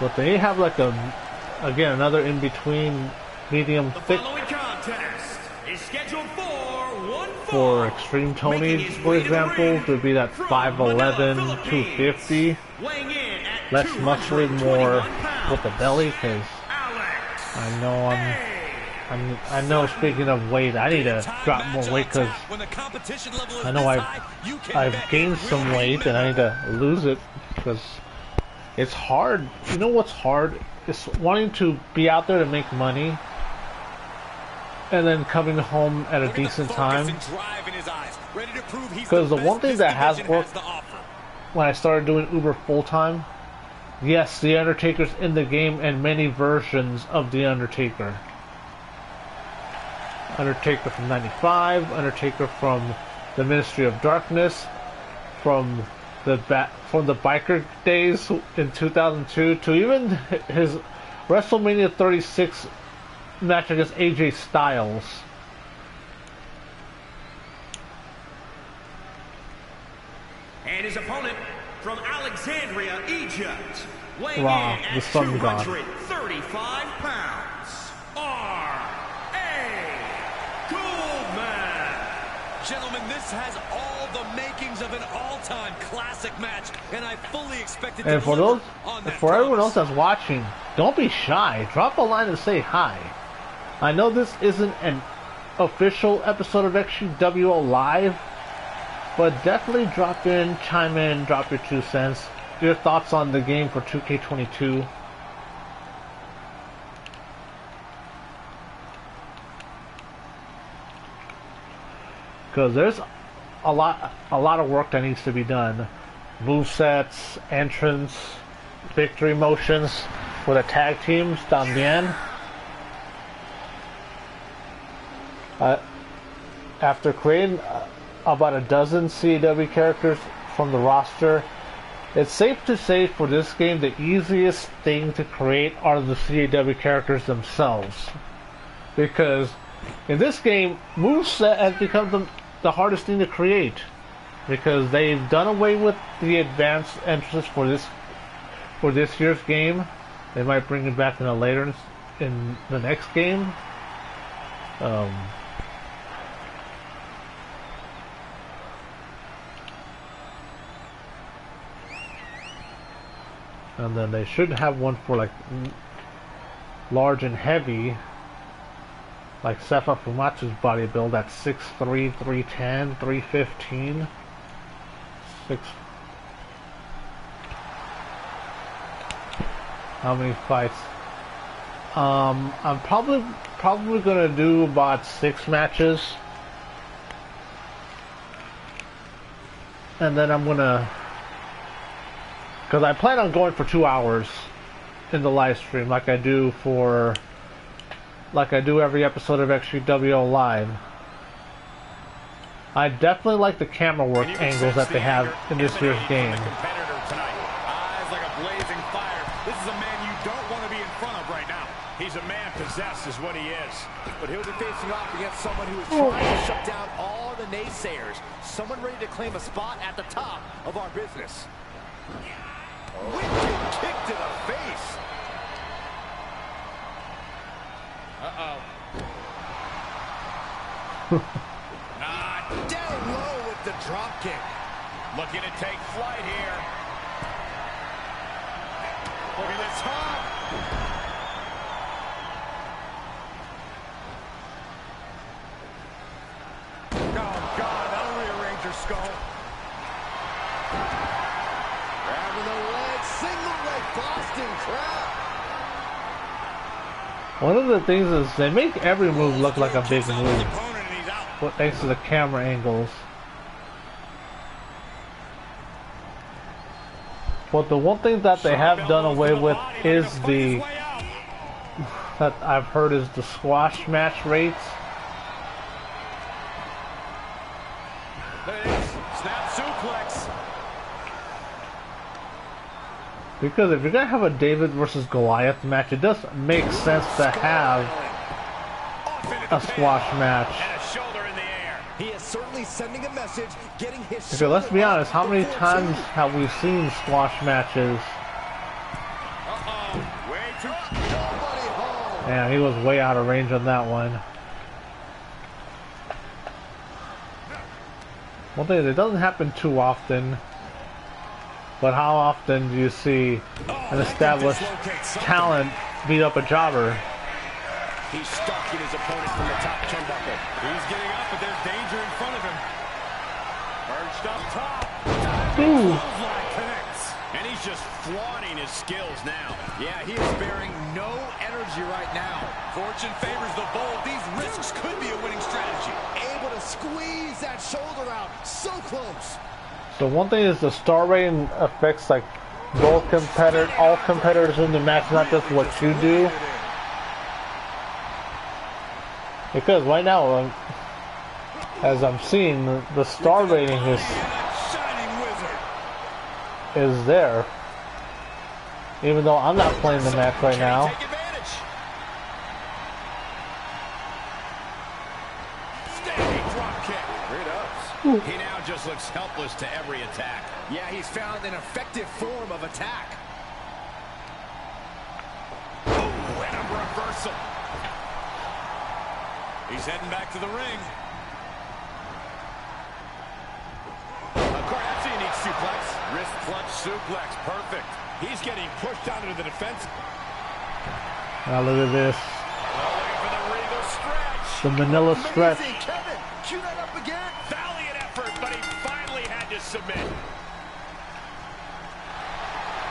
But they have like again, another in between medium The thick following contest is scheduled for one for fall. Extreme Tony, Making his for way to the example, ring would be that from 5'11", Manila, 250. weighing in at Less muscly, more 221 pounds, with the belly, because Alex I know I know, speaking of weight, I need to drop more weight because I know I've gained some weight and I need to lose it because it's hard. You know what's hard? It's wanting to be out there to make money and then coming home at a decent time. Because the one thing that has worked when I started doing Uber full-time, yes, The Undertaker's in the game and many versions of The Undertaker. Undertaker from 95, Undertaker from the Ministry of Darkness, from the biker days in 2002 to even his WrestleMania 36 match against AJ Styles. and his opponent from Alexandria, Egypt, weighing Wow, in the at sun god. 235 pounds, R.A. Goldman. Gentlemen, this has all the makings of an all-time classic match, and I fully expected to And for deliver those, on that for everyone else promise. that's watching, don't be shy. Drop a line and say hi. I know this isn't an official episode of XtremeWO Live, but definitely chime in, drop your 2 cents, your thoughts on the game for 2K22. Because there's a lot of work that needs to be done. Movesets, entrance, victory motions for the tag teams también. After creating about a dozen CAW characters from the roster, it's safe to say for this game the easiest thing to create are the CAW characters themselves. Because in this game, moveset has become the hardest thing to create. Because they've done away with the advanced entrances for this year's game. They might bring it back in the next game. And then they should have one for like large and heavy, like Sefa Fumatsu's body build at 6'3", 310, 315. How many fights? I'm probably gonna do about 6 matches, and then I'm gonna. Because I plan on going for 2 hours in the live stream, like I do every episode of XtremeWO Live. I definitely like the camera work angles that they have in this year's game. Eyes like a blazing fire. This is a man you don't want to be in front of right now. He's a man possessed, is what he is. But he'll be facing off against someone who is trying to shut down all the naysayers. Someone ready to claim a spot at the top of our business. Wicked kick to the face. Uh-oh. Down low with the drop kick. Looking to take flight here. Look at this hop. Oh, God, that'll rearrange your skull. Grabbing the leg, single leg, Boston Crab. One of the things is they make every move look like a big move, thanks to the camera angles. But the one thing that they have done away with is that I've heard is the squash match rates. Snap suplex. Because if you're gonna have a David versus Goliath match, it does make sense to have a squash match. And a shoulder in the air. He is certainly sending a message, getting his. Because let's be honest, how many times have we seen squash matches Yeah, he was way out of range on that one. One thing that doesn't happen too often, but how often do you see an established talent beat up a jobber? He's stalking his opponent from the top turnbuckle. He's getting up, but there's danger in front of him. Perched up top. Ooh. Clothesline connects. And he's just flaunting his skills now. Yeah, he is bearing no energy right now. Fortune favors the bold. These risks could be a winning strategy. Able to squeeze that shoulder out. So close. So one thing is the star rating affects like both competitors, all competitors in the match, not just what you do. Because right now, as I'm seeing, the star rating is there. Even though I'm not playing the match right now. He now just looks helpless to every attack. Yeah, he's found an effective form of attack. Oh, and a reversal. He's heading back to the ring. That's a unique suplex. Wrist clutch suplex. Perfect. He's getting pushed down into the defense. Now look at this. Looking for the Regal stretch. The Manila stretch. Kevin, cue that up again. Valiant effort, but he finally had to submit.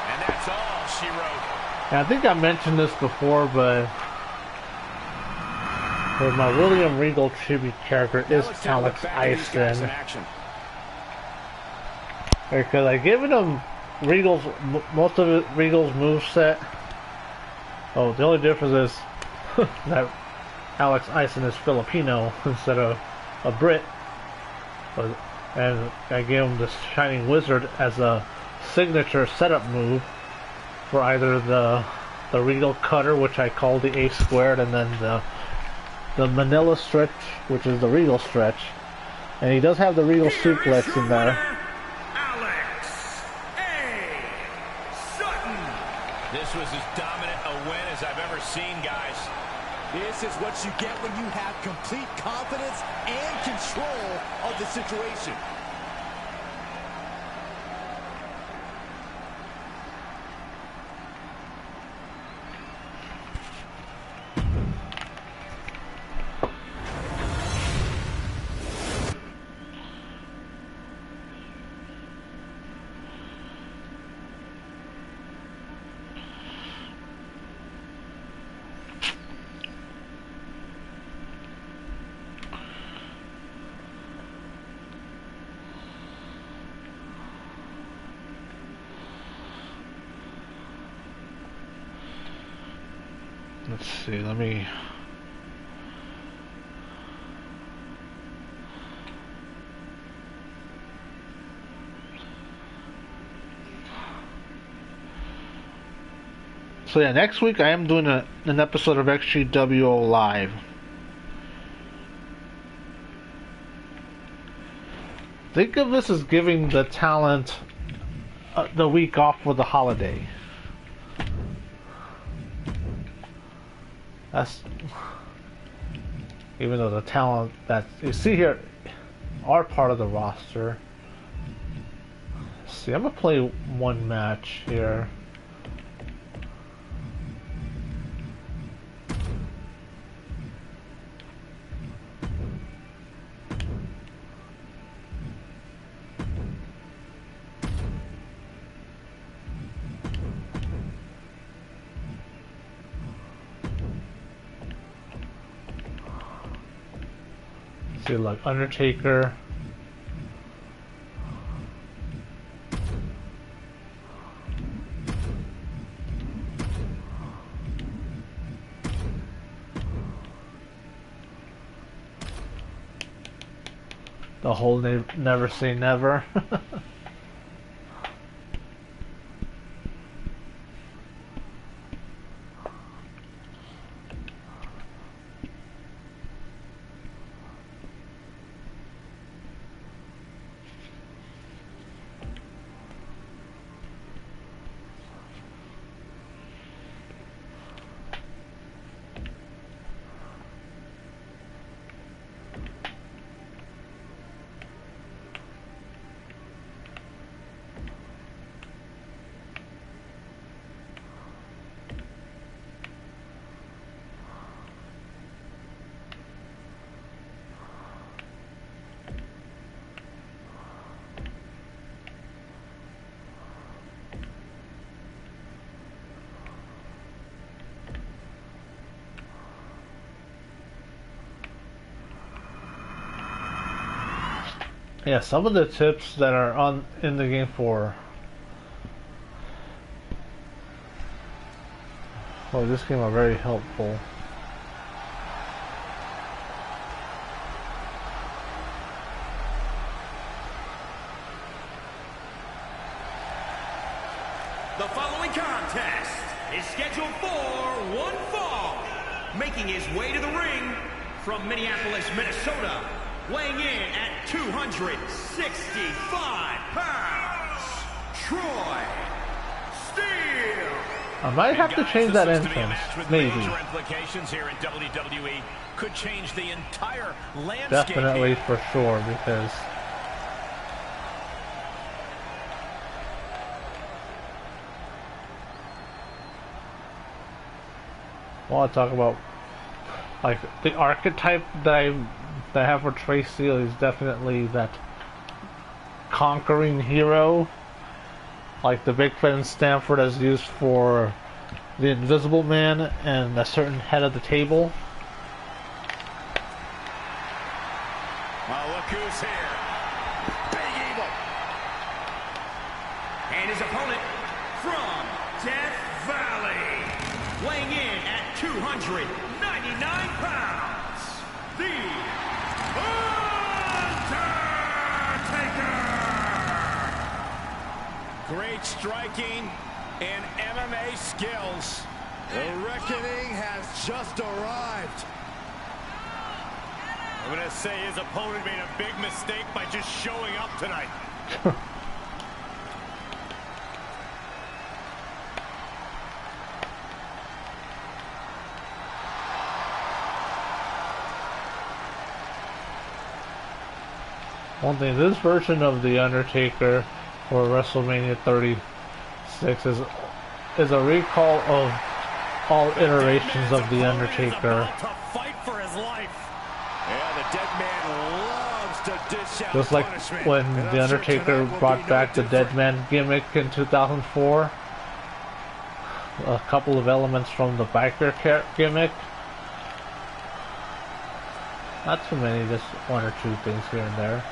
And that's all she wrote. And I think I mentioned this before, but my William Regal tribute character is Alex Ison. Because I've given him most of Regal's moveset. Oh, the only difference is that Alex Ison is Filipino instead of a Brit. And I gave him the Shining Wizard as a signature setup move for either the Regal Cutter, which I call the A squared, and then the Manila stretch, which is the Regal stretch. And he does have the Regal suplex in there. This was as dominant a win as I've ever seen, guys. This is what you get when you have complete confidence and control of the situation. Let's see, let me... So yeah, next week I am doing an episode of XtremeWO Live. Think of this as giving the talent the week off for the holiday. That's, even though the talent that you see here are part of the roster. Let's see, I'm gonna play one match here. See, like Undertaker. The whole never say never. Yeah, some of the tips that are on in the game for this game are very helpful. The following contest is scheduled for one fall. Making his way to the ring from Minneapolis, Minnesota, weighing in at 265 pounds, Troy Steele. I might have to change that This looks to be a entrance, match with maybe. major implications here in WWE. Could change the entire landscape. Definitely, here. for sure, because I want to talk about like the archetype that I have for Trey Steele is definitely that conquering hero, like the Big Fred Stanford is used for the Invisible Man and a certain head of the table. Well, look who's here. Big Evil. And his opponent from Death Valley, weighing in at 299 pounds, The Undertaker! Great striking and MMA skills. The reckoning has just arrived. I'm going to say his opponent made a big mistake by just showing up tonight. One thing, this version of The Undertaker for WrestleMania 36 is a recall of all iterations of The Undertaker. To fight for his life. Yeah, the dead man loves to dish out Just like punishment. when And The I'm sure Undertaker tonight will brought be no back the different. Dead Man gimmick in 2004. A couple of elements from the biker gimmick. Not too many, just one or two things here and there.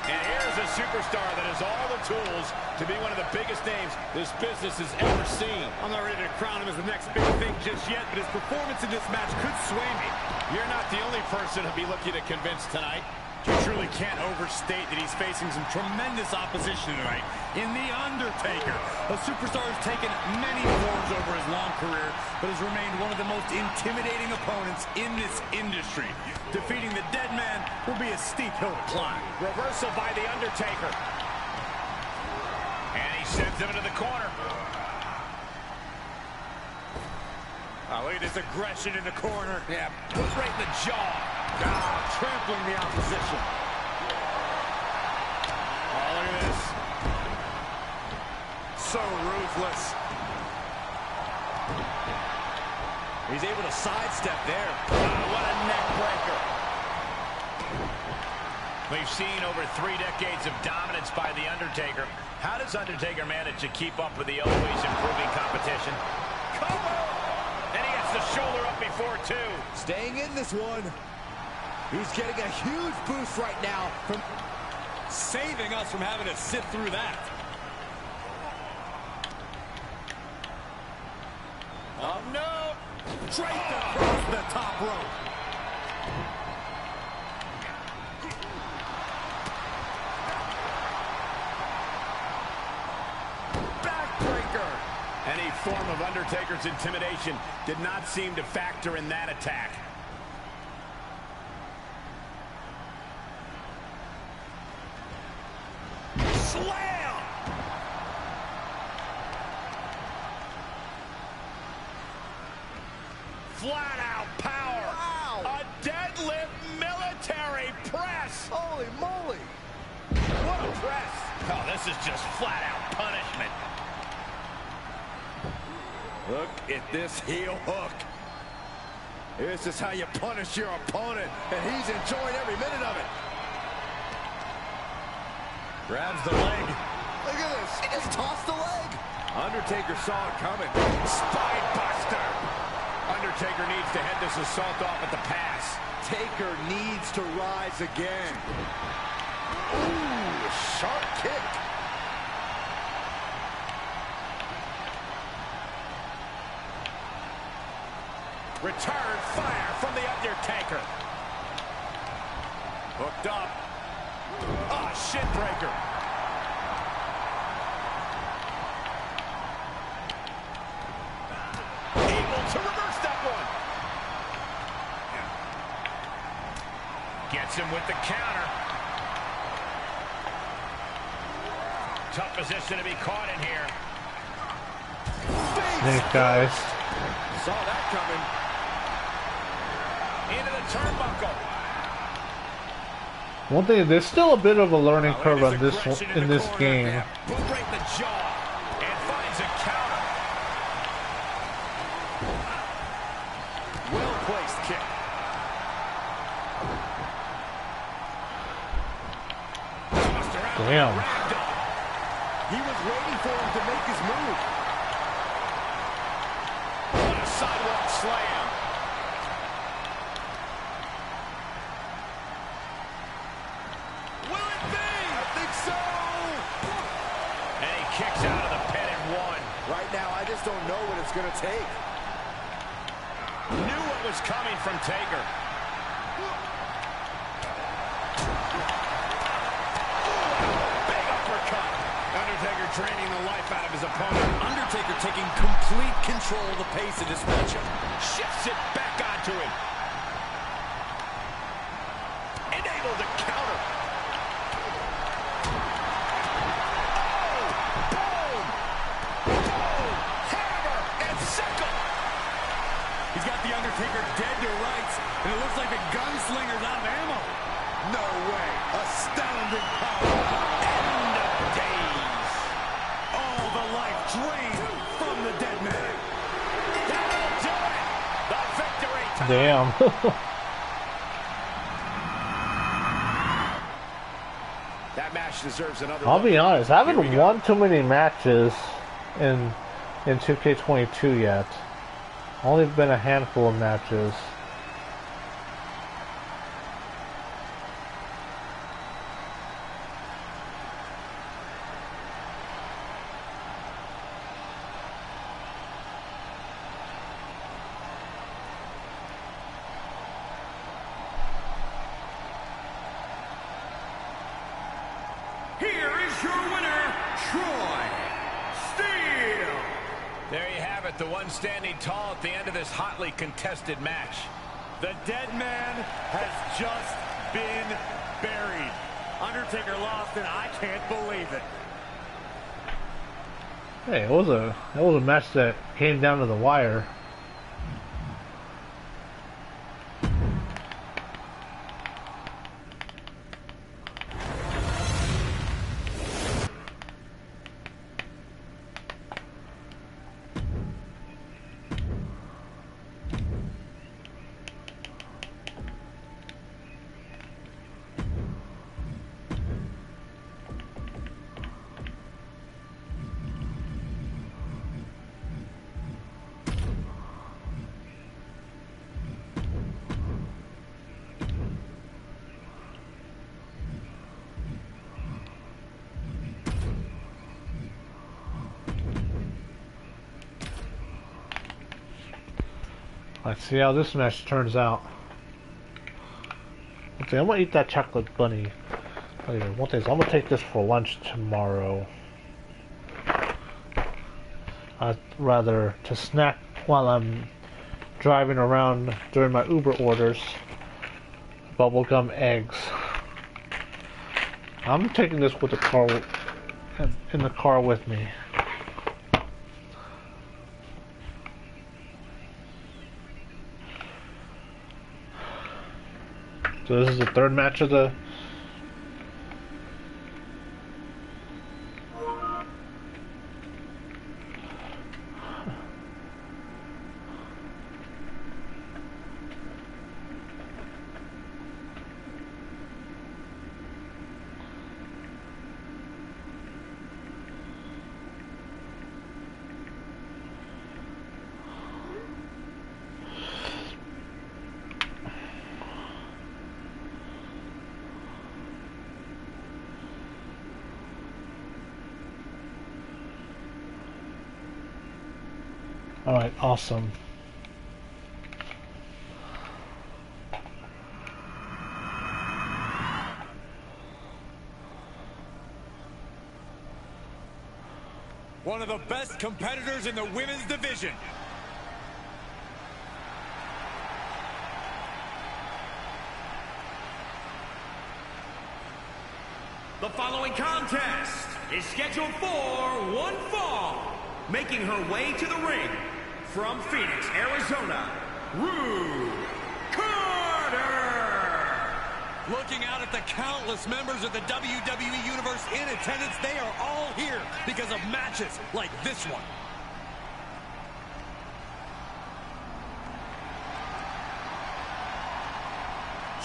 And here's a superstar that has all the tools to be one of the biggest names this business has ever seen. I'm not ready to crown him as the next big thing just yet, but his performance in this match could sway me. You're not the only person to be looking to convince tonight. You truly can't overstate that he's facing some tremendous opposition tonight in The Undertaker. A superstar has taken many forms over his long career, but has remained one of the most intimidating opponents in this industry. Defeating the Dead Man will be a steep hill to climb. Reversal by The Undertaker. And he sends him into the corner. Oh, look at this aggression in the corner. Yeah, put right in the jaw. Trampling the opposition. Oh, look at this. So ruthless. He's able to sidestep there. What a neck breaker. We've seen over 3 decades of dominance by The Undertaker. How does Undertaker manage to keep up with the always improving competition? Come on! And he gets the shoulder up before 2. Staying in this one. He's getting a huge boost right now from Saving us from having to sit through that. Oh, no! Draped across the top rope. Backbreaker. Any form of Undertaker's intimidation did not seem to factor in that attack. Slam! Flat out power. Wow. A deadlift military press. Holy moly! What a press. Oh, this is just flat out punishment. Look at this heel hook. This is how you punish your opponent, and he's enjoying every minute of it. Grabs the leg. Look at this. He just tossed the leg. Undertaker saw it coming. Spine buster. Undertaker needs to head this assault off at the pass. Taker needs to rise again. Ooh, sharp kick. Return fire from the Undertaker. Hooked up. Ah, shin breaker. Able to reverse that one. Gets him with the counter. Tough position to be caught in here. Thanks, guys. Saw that coming. Into the turnbuckle. One thing, there's still a bit of a learning curve on this in this game. Boot right in the jaw and finds a counter. Well placed kick. Tossed around like Damn. a ragdoll. He was waiting for him to make his move. What a sidewalk slam. Will it be? I think so. And he kicks out of the pin and one. Right now, I just don't know what it's going to take. Knew what was coming from Taker. Big uppercut. Undertaker draining the life out of his opponent. Undertaker taking complete control of the pace of this matchup. Shifts it back onto him. And able to counter. Oh! Boom! Boom! Hammer and sickle. He's got the Undertaker dead to rights, and it looks like the gunslinger's out of ammo. No way. Astounding power. End of days. All the life drained from the dead man. That'll do it. The victory time. Damn. That match deserves another. I'll look. be honest, I Here we haven't go. won too many matches in 2K22 yet. Only been a handful of matches. Here is your winner, Troy Steele. There you have it, the one standing tall at the end of this hotly contested match. The dead man has just been buried. Undertaker lost, and I can't believe it. Hey, it was a match that came down to the wire. Let's see how this match turns out. Okay, I'm gonna eat that chocolate bunny later. One thing is, I'm gonna take this for lunch tomorrow. I'd rather to snack while I'm driving around during my Uber orders. Bubblegum eggs. I'm taking this with the car in the car with me. So this is the third match of the... Alright, awesome. One of the best competitors in the women's division. The following contest is scheduled for one fall. Making her way to the ring from Phoenix, Arizona, Rude Carter. Looking out at the countless members of the WWE Universe in attendance, they are all here because of matches like this one.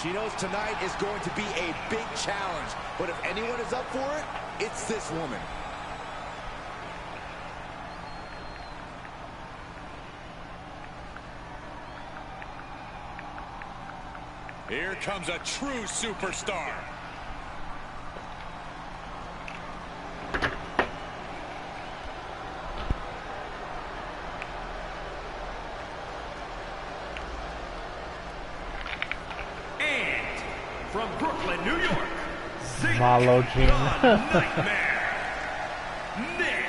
She knows tonight is going to be a big challenge, but if anyone is up for it, it's this woman. Here comes a true superstar. And from Brooklyn, New York, Zeke Malo Gene. the Nightmare, Nick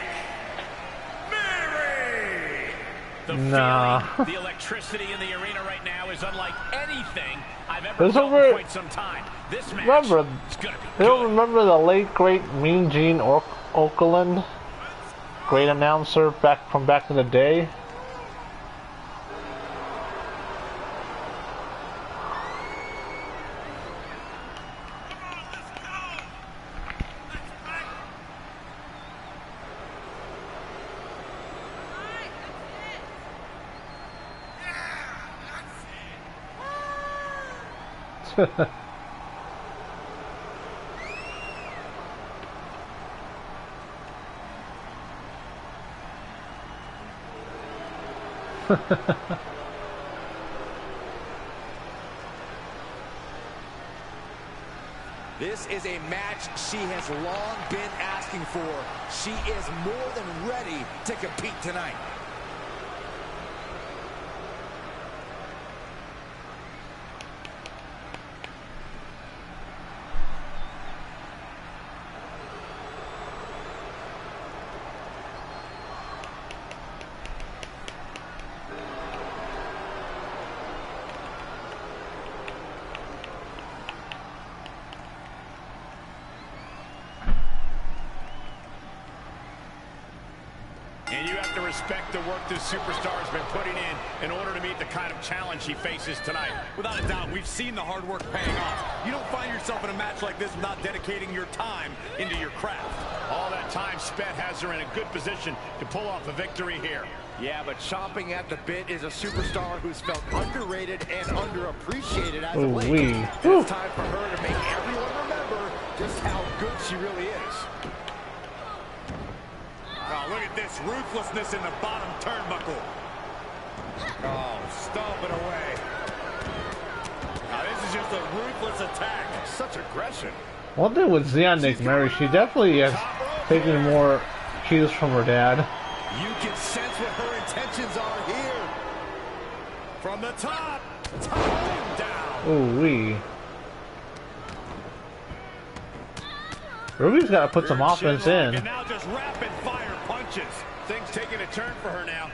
Mary. The Nah. fury, the electricity in the arena right now is unlike anything I've ever There's felt over- in quite some time. This match Remember, is gonna be you don't good. remember the late great Mean Gene Okerlund? Great announcer back in the day. This is a match she has long been asking for. She is more than ready to compete tonight. And you have to respect the work this superstar has been putting in order to meet the kind of challenge she faces tonight. Without a doubt, we've seen the hard work paying off. You don't find yourself in a match like this without dedicating your time into your craft. All that time spent has her in a good position to pull off a victory here. Yeah, but chomping at the bit is a superstar who's felt underrated and underappreciated as of late. Ooh-wee. And it's time for her to make everyone remember just how good she really is. Oh, look at this ruthlessness in the bottom turnbuckle. Oh, stomping away. Now, this is just a ruthless attack. Such aggression. One thing with Zion Nick Mary, she definitely has taken more cues from her dad. You can sense what her intentions are here. From the top, tumbling down. Ooh wee. Ruby's got to put some offense in. And now just rapid fire punches. Things taking a turn for her now.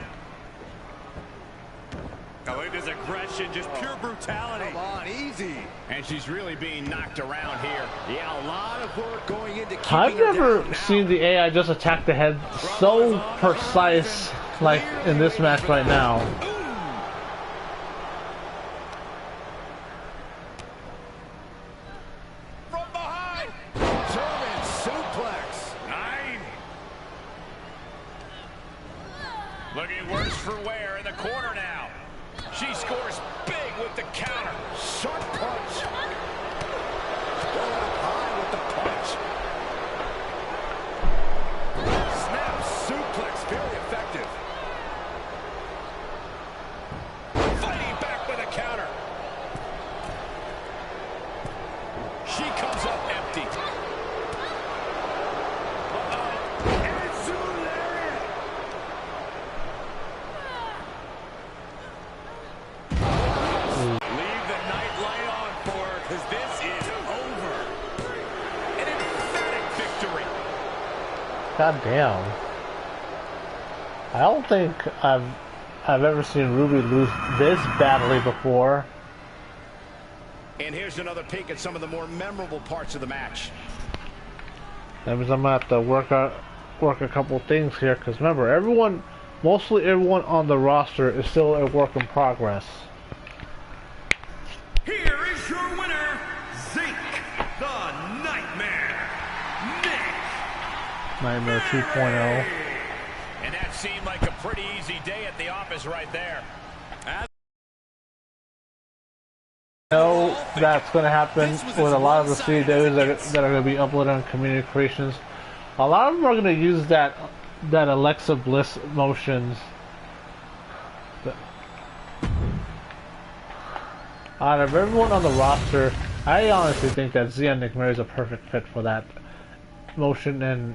Now look at this aggression, just pure brutality. Come on, easy. And she's really being knocked around here. Yeah, a lot of work going into keeping I've her never down now. seen the AI just attack the head so precise like in this match right now. From behind. German suplex. 9. Looking worse for wear in the corner now. She scores big with the counter. Sharp punch. Going up high with the punch. Snap suplex, very effective. Fighting back with a counter. She comes up empty. God damn. I don't think I've ever seen Ruby lose this badly before. And here's another peek at some of the more memorable parts of the match. That means I'm gonna have to work a couple things here, because remember, mostly everyone on the roster is still a work in progress. Here is your winner, Zeke, the Nightmare, Nightmare 2.0. And that seemed like a pretty easy day at the office right there. I know that's going to happen with a lot of the CAWs that are going to be uploaded on community creations. A lot of them are going to use that Alexa Bliss motions. Out of everyone on the roster, I honestly think that Zia and Nick Mary is a perfect fit for that motion. And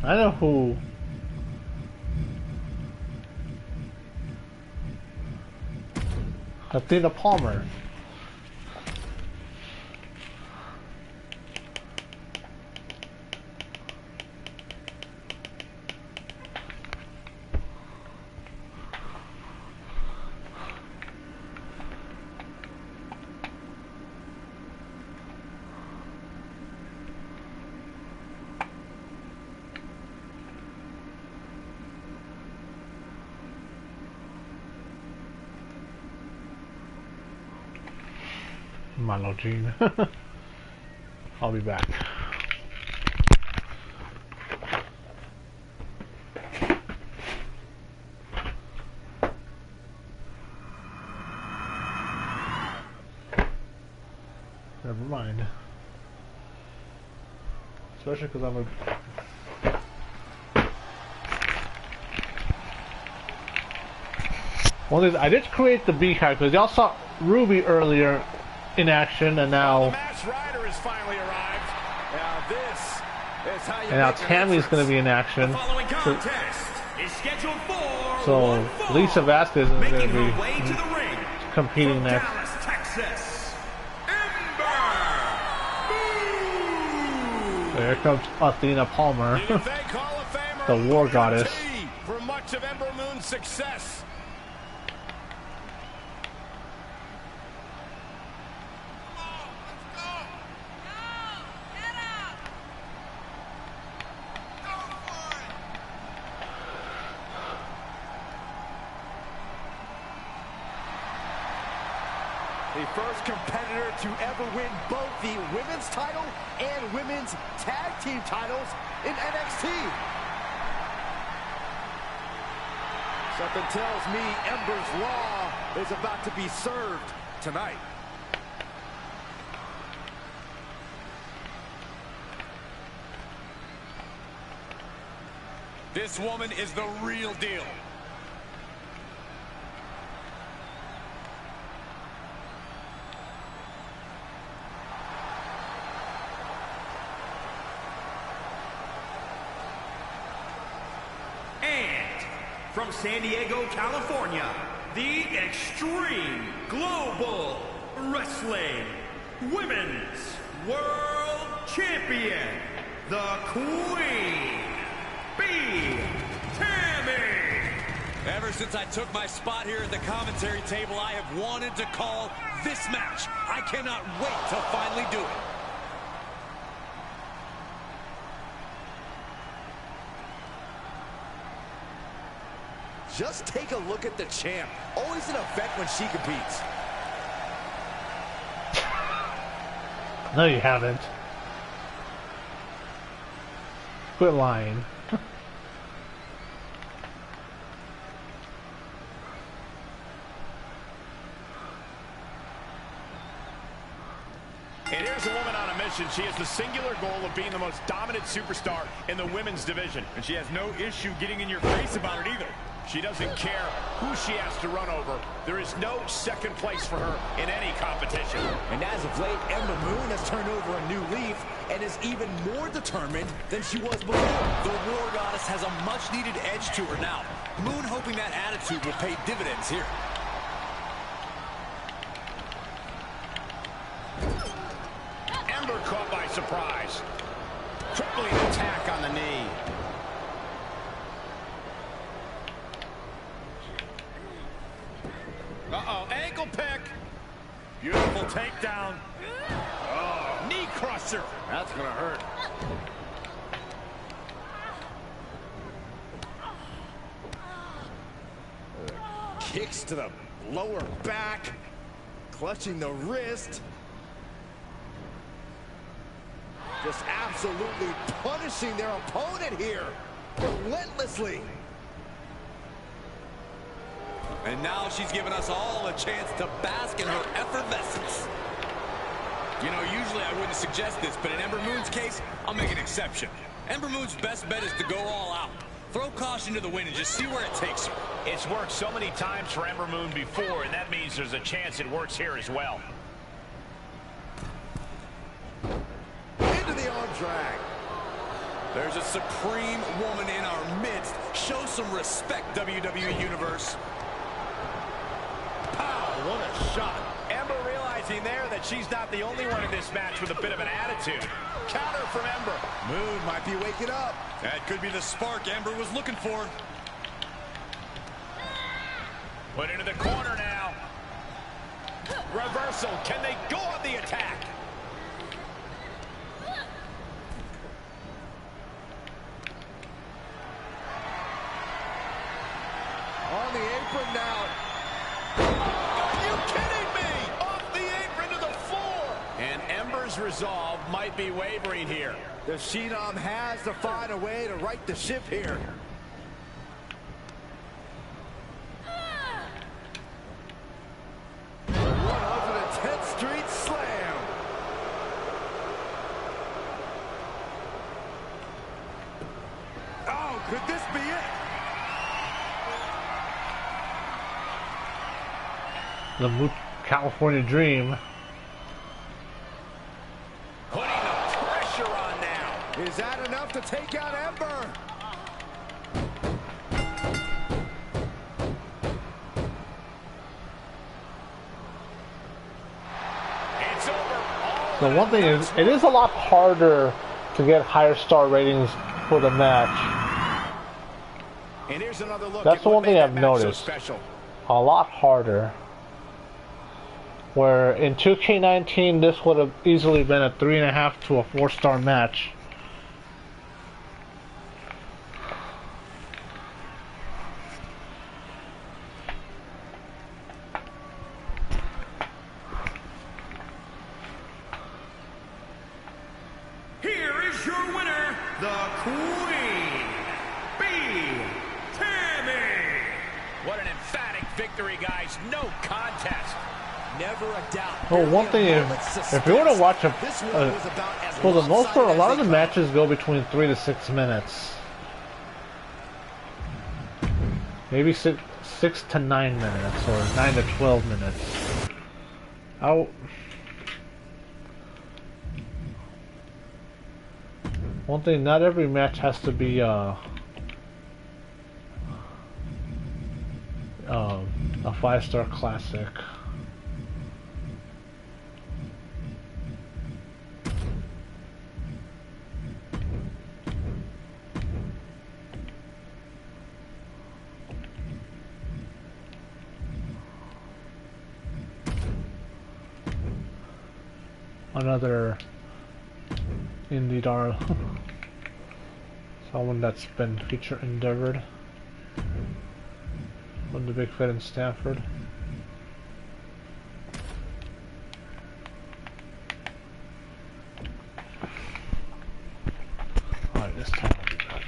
I know who. Athena Palmer. Milo Gene. I'll be back. Never mind. Especially because I'm a... One thing, I did create the B characters. Y'all saw Ruby earlier in action, and now... Rider has finally arrived. Now this is how you and now Tammy's going to be in action. The following contest is scheduled for So one fall. Lisa Vasquez is going Making to her way to the ring be competing from next. Dallas, Texas, Ember Moon. There comes Athena Palmer, You can thank Hall of Famer the war Booker goddess. T for much of Ember Moon's success. The first competitor to ever win both the women's title and women's tag team titles in NXT. Something tells me Ember's Law is about to be served tonight. This woman is the real deal. And from San Diego, California, the Extreme Global Global Wrestling Women's World Champion, the Queen, Bee Tammy. Ever since I took my spot here at the commentary table, I have wanted to call this match. I cannot wait to finally do it. Just take a look at the champ. Always an effect when she competes. No, you haven't. Quit lying. And here's a woman on a mission. She has the singular goal of being the most dominant superstar in the women's division. And she has no issue getting in your face about it either. She doesn't care who she has to run over. There is no second place for her in any competition. And as of late, Ember Moon has turned over a new leaf and is even more determined than she was before. The War Goddess has a much-needed edge to her now. Moon hoping that attitude will pay dividends here. Ember caught by surprise. Crippling attack on the knee. Uh-oh, ankle pick. Beautiful takedown. Oh, knee crusher. That's gonna hurt. Kicks to the lower back, clutching the wrist. Just absolutely punishing their opponent here, relentlessly. And now she's given us all a chance to bask in her effervescence. You know, usually I wouldn't suggest this, but in Ember Moon's case, I'll make an exception. Ember Moon's best bet is to go all out. Throw caution to the wind and just see where it takes her. It's worked so many times for Ember Moon before, and that means there's a chance it works here as well. Into the arm drag. There's a supreme woman in our midst. Show some respect, WWE Universe. What a shot. Ember realizing there that she's not the only one in this match with a bit of an attitude. Counter from Ember. Moon might be waking up. That could be the spark Ember was looking for. Put into the corner now. Reversal. Can they go on the attack? On the apron now. Resolve might be wavering here. The Phenom has to find a way to right the ship here. One off of the 10th Street Slam. Oh, could this be it? The California Dream. Is that enough to take out Ember? It's over. The one thing is, it is a lot harder to get higher star ratings for the match. And here's another look. That's the one thing I've noticed. A lot harder. Where in 2K19, this would have easily been a 3.5 to a 4-star match. Well, one thing is, if you want to watch for the most part, a lot of the matches go between 3 to 6 minutes. Maybe 6 to 9 minutes, or 9 to 12 minutes. One thing, not every match has to be a 5-star classic. another indie darling. Someone that's been feature endeavored on the Big Fat in Stanford. Alright, this time I'll do that.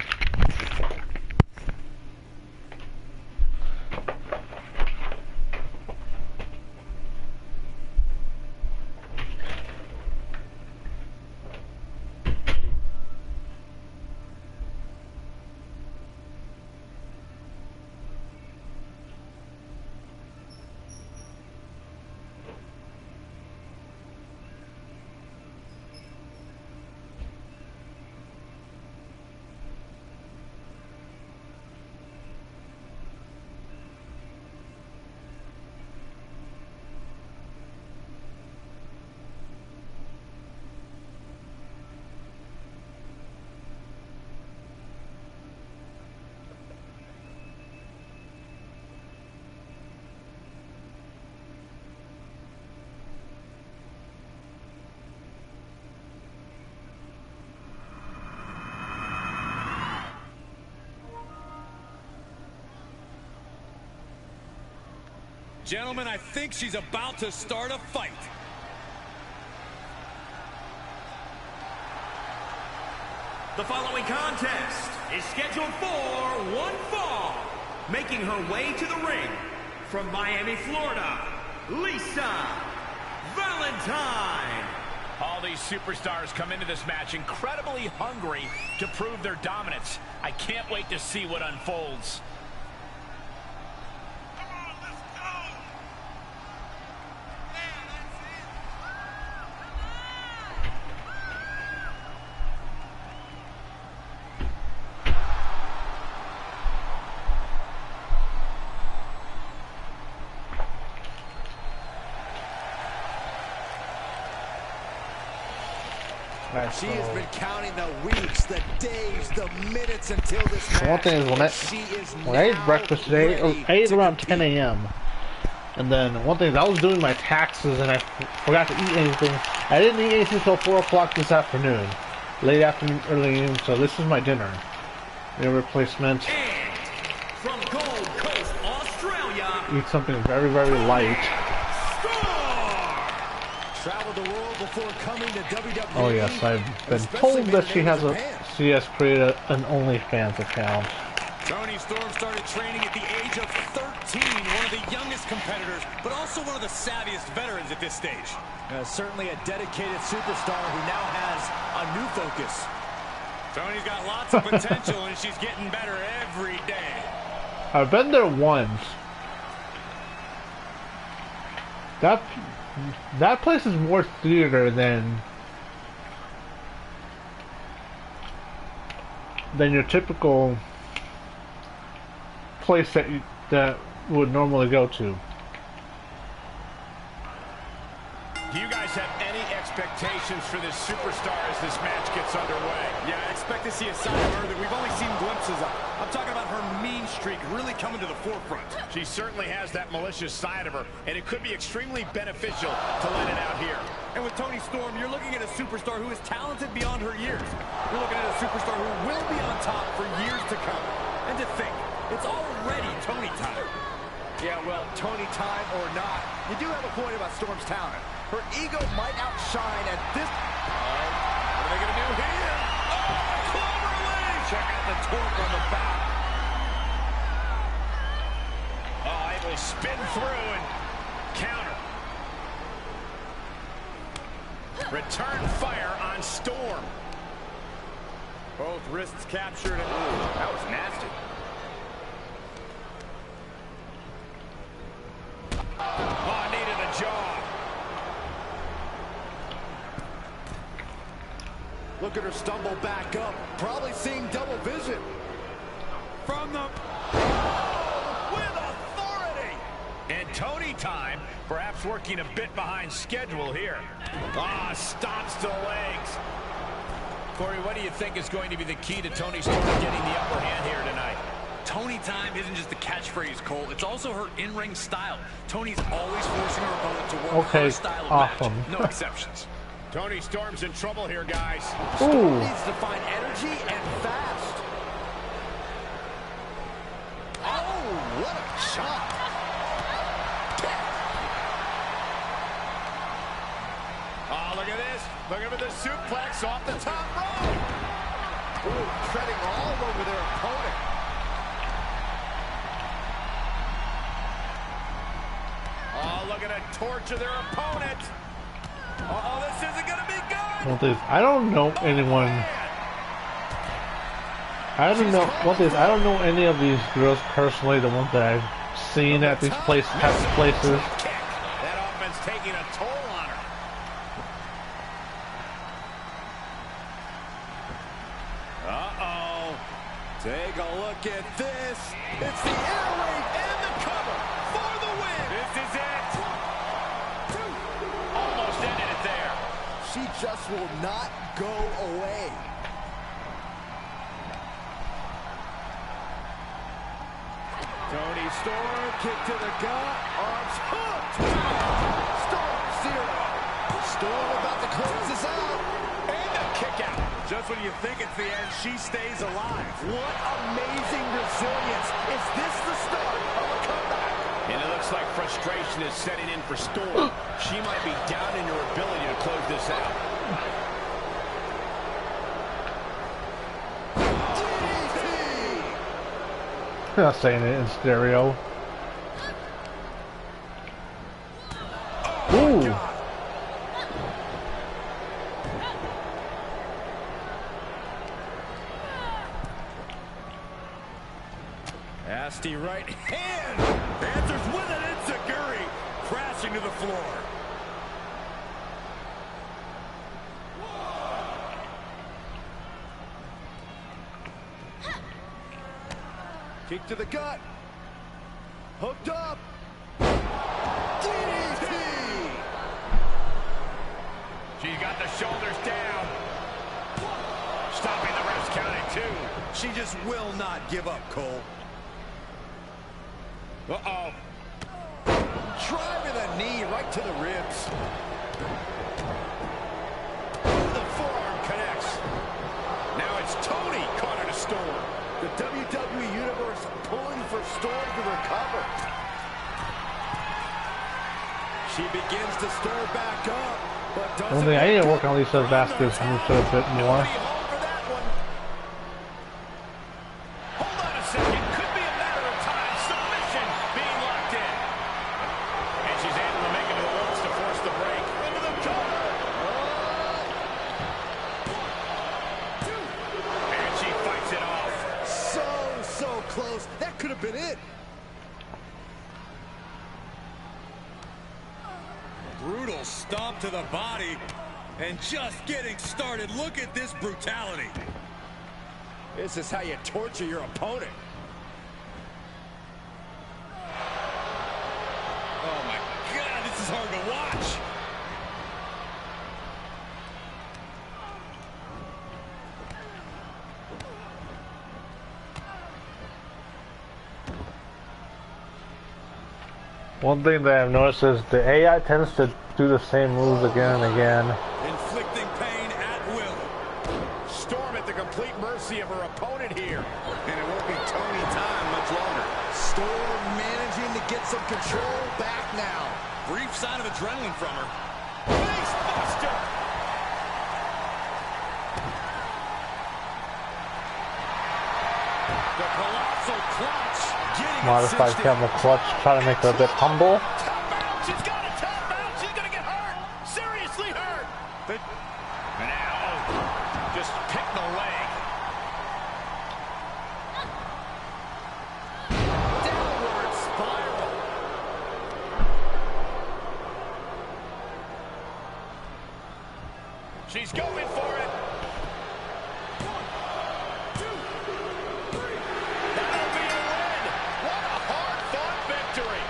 Gentlemen, I think she's about to start a fight. The following contest is scheduled for one fall. Making her way to the ring from Miami, Florida, Lisa Valentine. All these superstars come into this match incredibly hungry to prove their dominance. I can't wait to see what unfolds. She has been counting the weeks, the days, the minutes until this match. One thing is when I ate breakfast today, I ate around 10 a.m. And then one thing is I was doing my taxes and I forgot to eat anything. I didn't eat anything until 4 o'clock this afternoon. Late afternoon, early evening, so this is my dinner. Meal replacement. And from Gold Coast, Australia, Eat something very, very light. Traveled the world before coming to WWE. Oh yes, I've been told that she has created an OnlyFans account. Toni Storm started training at the age of 13, one of the youngest competitors, but also one of the savviest veterans at this stage. Certainly a dedicated superstar who now has a new focus. Toni's got lots of potential, and she's getting better every day. I've been there once. That place is more theater than your typical place that would normally go to. Do you guys have any expectations for this superstar as this match gets underway? Yeah, I expect to see a side of her that we've only seen glimpses of. I'm talking about her mean streak really coming to the forefront. She certainly has that malicious side of her, and it could be extremely beneficial to let it out here. And with Toni Storm, you're looking at a superstar who is talented beyond her years. You're looking at a superstar who will be on top for years to come. And to think, it's already Toni time. Yeah, well, Toni time or not, you do have a point about Storm's talent. Her ego might outshine at this... What are they going to do here? Oh, cloverleaf! Check out the torque on the back. Oh, able to spin through and counter. Return fire on Storm. Both wrists captured. Ooh, that was nasty. Oh, knee to the jaw. Look at her stumble back up. Probably seeing double vision. From the... Oh, with authority! And Toni time, perhaps working a bit behind schedule here. Ah, stomps to the legs. Corey, what do you think is going to be the key to Toni Storm getting the upper hand here tonight? Toni time isn't just the catchphrase, Cole. It's also her in-ring style. Toni's always forcing her opponent to work her style of match. No exceptions. Tony Storm's in trouble here, guys. Ooh. Needs to find energy and fast. Oh, what a shot. Oh, look at this. Look at the suplex off the top rope. Ooh, treading all over their opponent. Oh, look at a torch of their opponent. Oh, this isn't going to be good. What is? I don't know anyone. I don't know what is. I don't know any of these girls personally. The ones that I've seen at these places. That offense taking a toll on her. Uh-oh. Take a look at this. It's the airwave and the cover for the win. This is it. Almost ended it there. She just will not go away. Tony Storm, kick to the gut, arms hooked. Storm 0. Storm about to close this out. And a kick out. Just when you think it's the end, she stays alive. What amazing resilience. Is this the start of a comeback? And it looks like frustration is setting in for Storm. She might be doubting her ability to close this out. I'm not saying it in stereo. Ooh. Nasty right hand. Answers with an enziguri. Crashing to the floor. Kick to the gut. Hooked up. DDT. She's got the shoulders down. Stopping the ref's count at 2. She just will not give up, Cole. Uh-oh. Driving the knee right to the ribs. The forearm connects. Now it's Tony caught in a storm. The WWE Universe pulling for Storm to recover. She begins to stir back up, but doesn't. One thing I need to work on Lisa's baskets moves a bit more. For that one. Hold on a second. Could be a matter of time. Submission being locked in. And she's able to make it to the ropes to force the break. Into the cover. And she fights it off. So close. That could have been it. Brutal stomp to the body. And just getting started. Look at this brutality. This is how you torture your opponent. Oh my God, this is hard to watch. One thing that I've noticed is the AI tends to do the same moves again and again. Inflicting pain at will. Storm at the complete mercy of her opponent here. And it won't be Tony time much longer. Storm managing to get some control back now. Brief sign of adrenaline from her. Face buster. The colossal clutch. Modified camel clutch, try to make her a bit humble. Tap out. She's got a tap out. She's going to get hurt. Seriously hurt. And now, just pick the leg. Downward spiral. She's going for it. That'll be a win. What a hard-fought victory.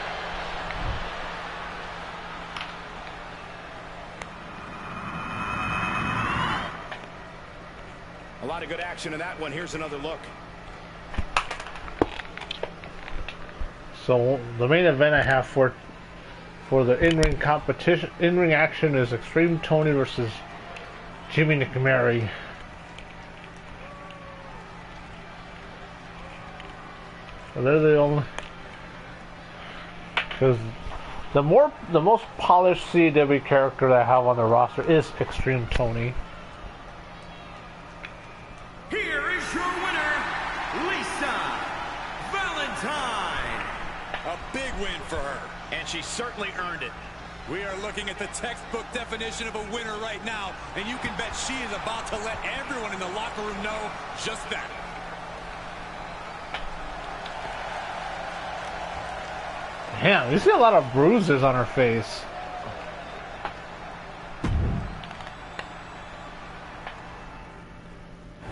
A lot of good action in that one. Here's another look. So the main event I have for for the in-ring competition. In-ring action is XtremeTony versus Jimmy McMurray. So they're the only, because the most polished CAW character that I have on the roster is XtremeTony. Here is your winner, Lisa Valentine. A big win for her. And she certainly earned it. We are looking at the textbook definition of a winner right now, and you can bet she is about to let everyone in the locker room know just that. Damn, you see a lot of bruises on her face.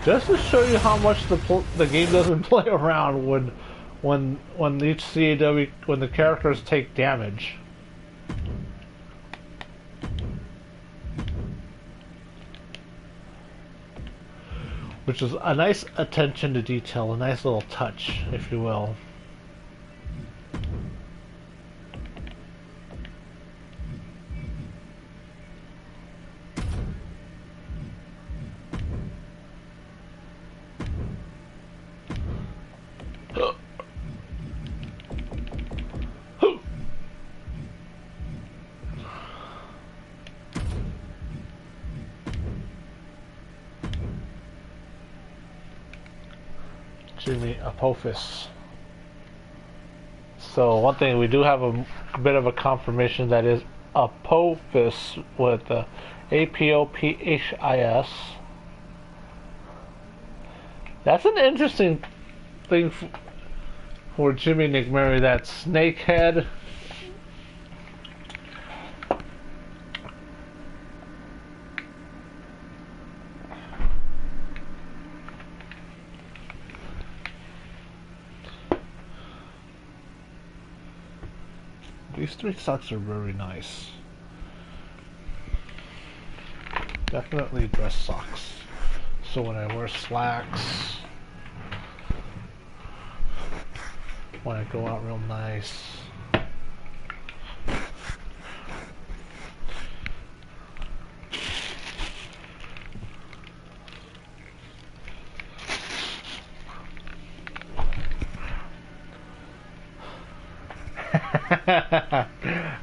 Just to show you how much the game doesn't play around when each CAW, when the characters take damage. Which is a nice attention to detail, a nice little touch, if you will. Jimmy Apophis. So one thing, we do have a bit of a confirmation that is Apophis with Apophis. That's an interesting thing for Jimmy McMurray, that snake head. These three socks are very nice. Definitely dress socks. So when I wear slacks, when I go out real nice.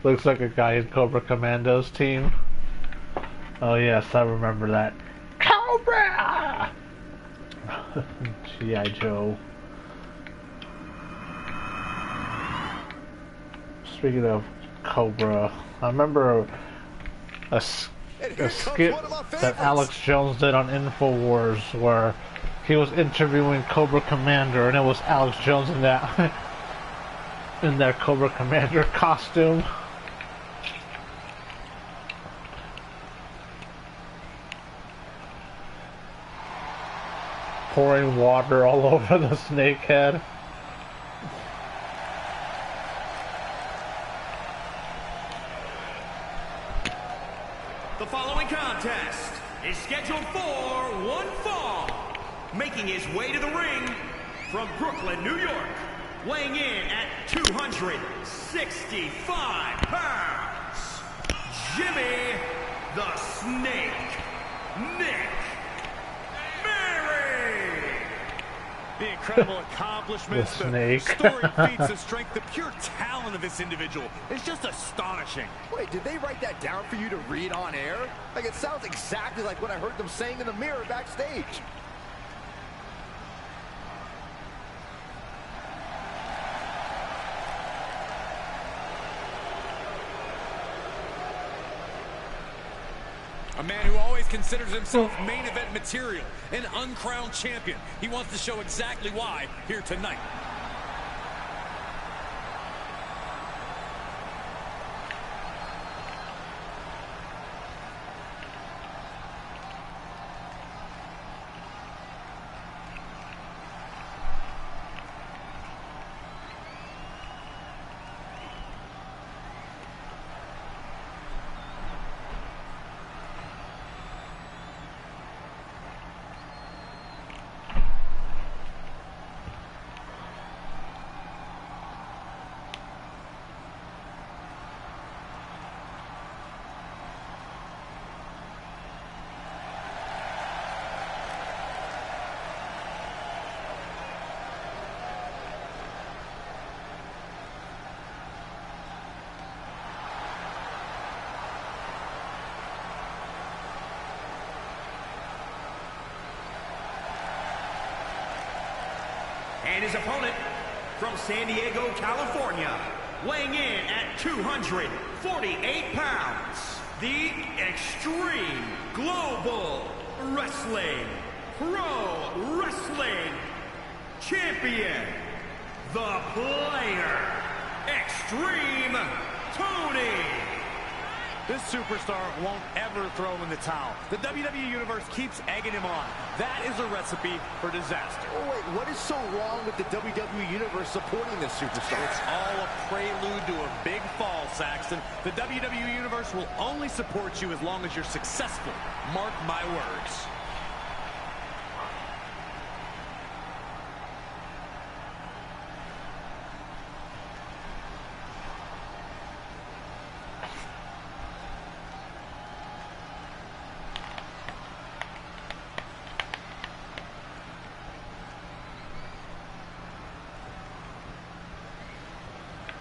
Looks like a guy in Cobra Commando's team. Oh yes, I remember that. Cobra! G.I. Joe. Speaking of Cobra, I remember a skit that Alex Jones did on InfoWars where he was interviewing Cobra Commander, and it was Alex Jones in that in their Cobra Commander costume. Pouring water all over the snake head. The following contest is scheduled for one fall. Making his way to the ring from Brooklyn, New York, weighing in at 265 pounds, Jimmy the Snake McMurray. The incredible accomplishments, The snake. storied feats of strength, the pure talent of this individual is just astonishing. Wait, did they write that down for you to read on air? Like, it sounds exactly like what I heard them saying in the mirror backstage. A man who always considers himself main event material, an uncrowned champion. He wants to show exactly why here tonight. And his opponent from San Diego, California, weighing in at 248 pounds, the Extreme Global Wrestling Pro Wrestling Champion, the Player, XtremeTony. This superstar won't ever throw in the towel. The WWE Universe keeps egging him on. That is a recipe for disaster. Oh, wait, what is so wrong with the WWE Universe supporting this superstar? It's all a prelude to a big fall, Saxton. The WWE Universe will only support you as long as you're successful. Mark my words.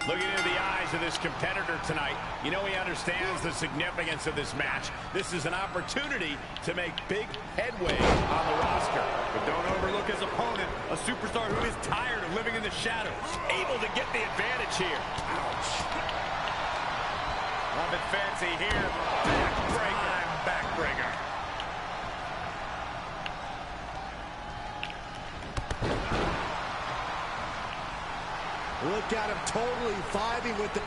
Looking into the eyes of this competitor tonight, you know he understands the significance of this match. This is an opportunity to make big headway on the roster. But don't overlook his opponent, a superstar who is tired of living in the shadows. Able to get the advantage here. Ouch. Nothing fancy here. Backbreaker. Backbreaker. Look at him totally vibing with the...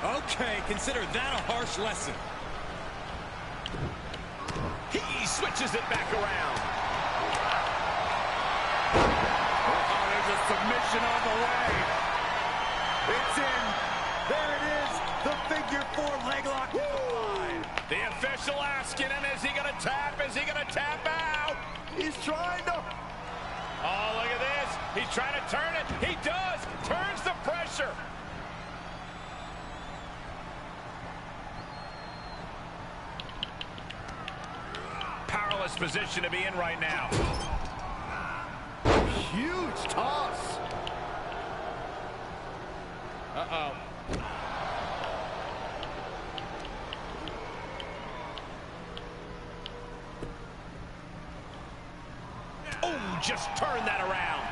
Okay, consider that a harsh lesson. He switches it back around. Oh, there's a submission on the way. It's in. There it is. The figure four leg lock. The official asking him, is he going to tap? Is he going to tap out? He's trying to... Oh, look at this. He's trying to turn it. He does. Turns the pressure. Powerless position to be in right now. Huge toss. Uh-oh. Oh, just turn that around.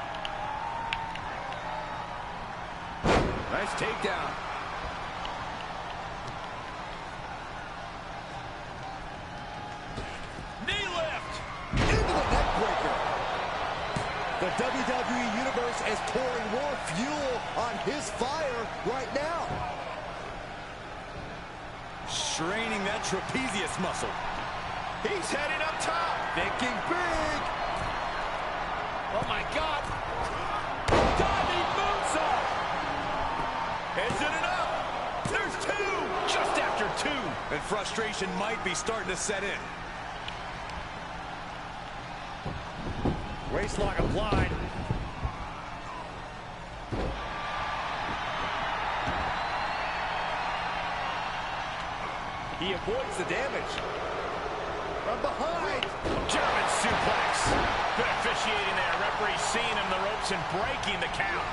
Nice takedown. Knee lift. Into the neck breaker. The WWE Universe is pouring more fuel on his fire right now. Straining that trapezius muscle. He's heading up top. Thinking big. Oh, my God. Diving moonsault. Is it enough? There's two. Just after two. And frustration might be starting to set in. Waistlock applied. He avoids the damage. From behind. German suplex. Good officiating there. Referee seeing him the ropes and breaking the count.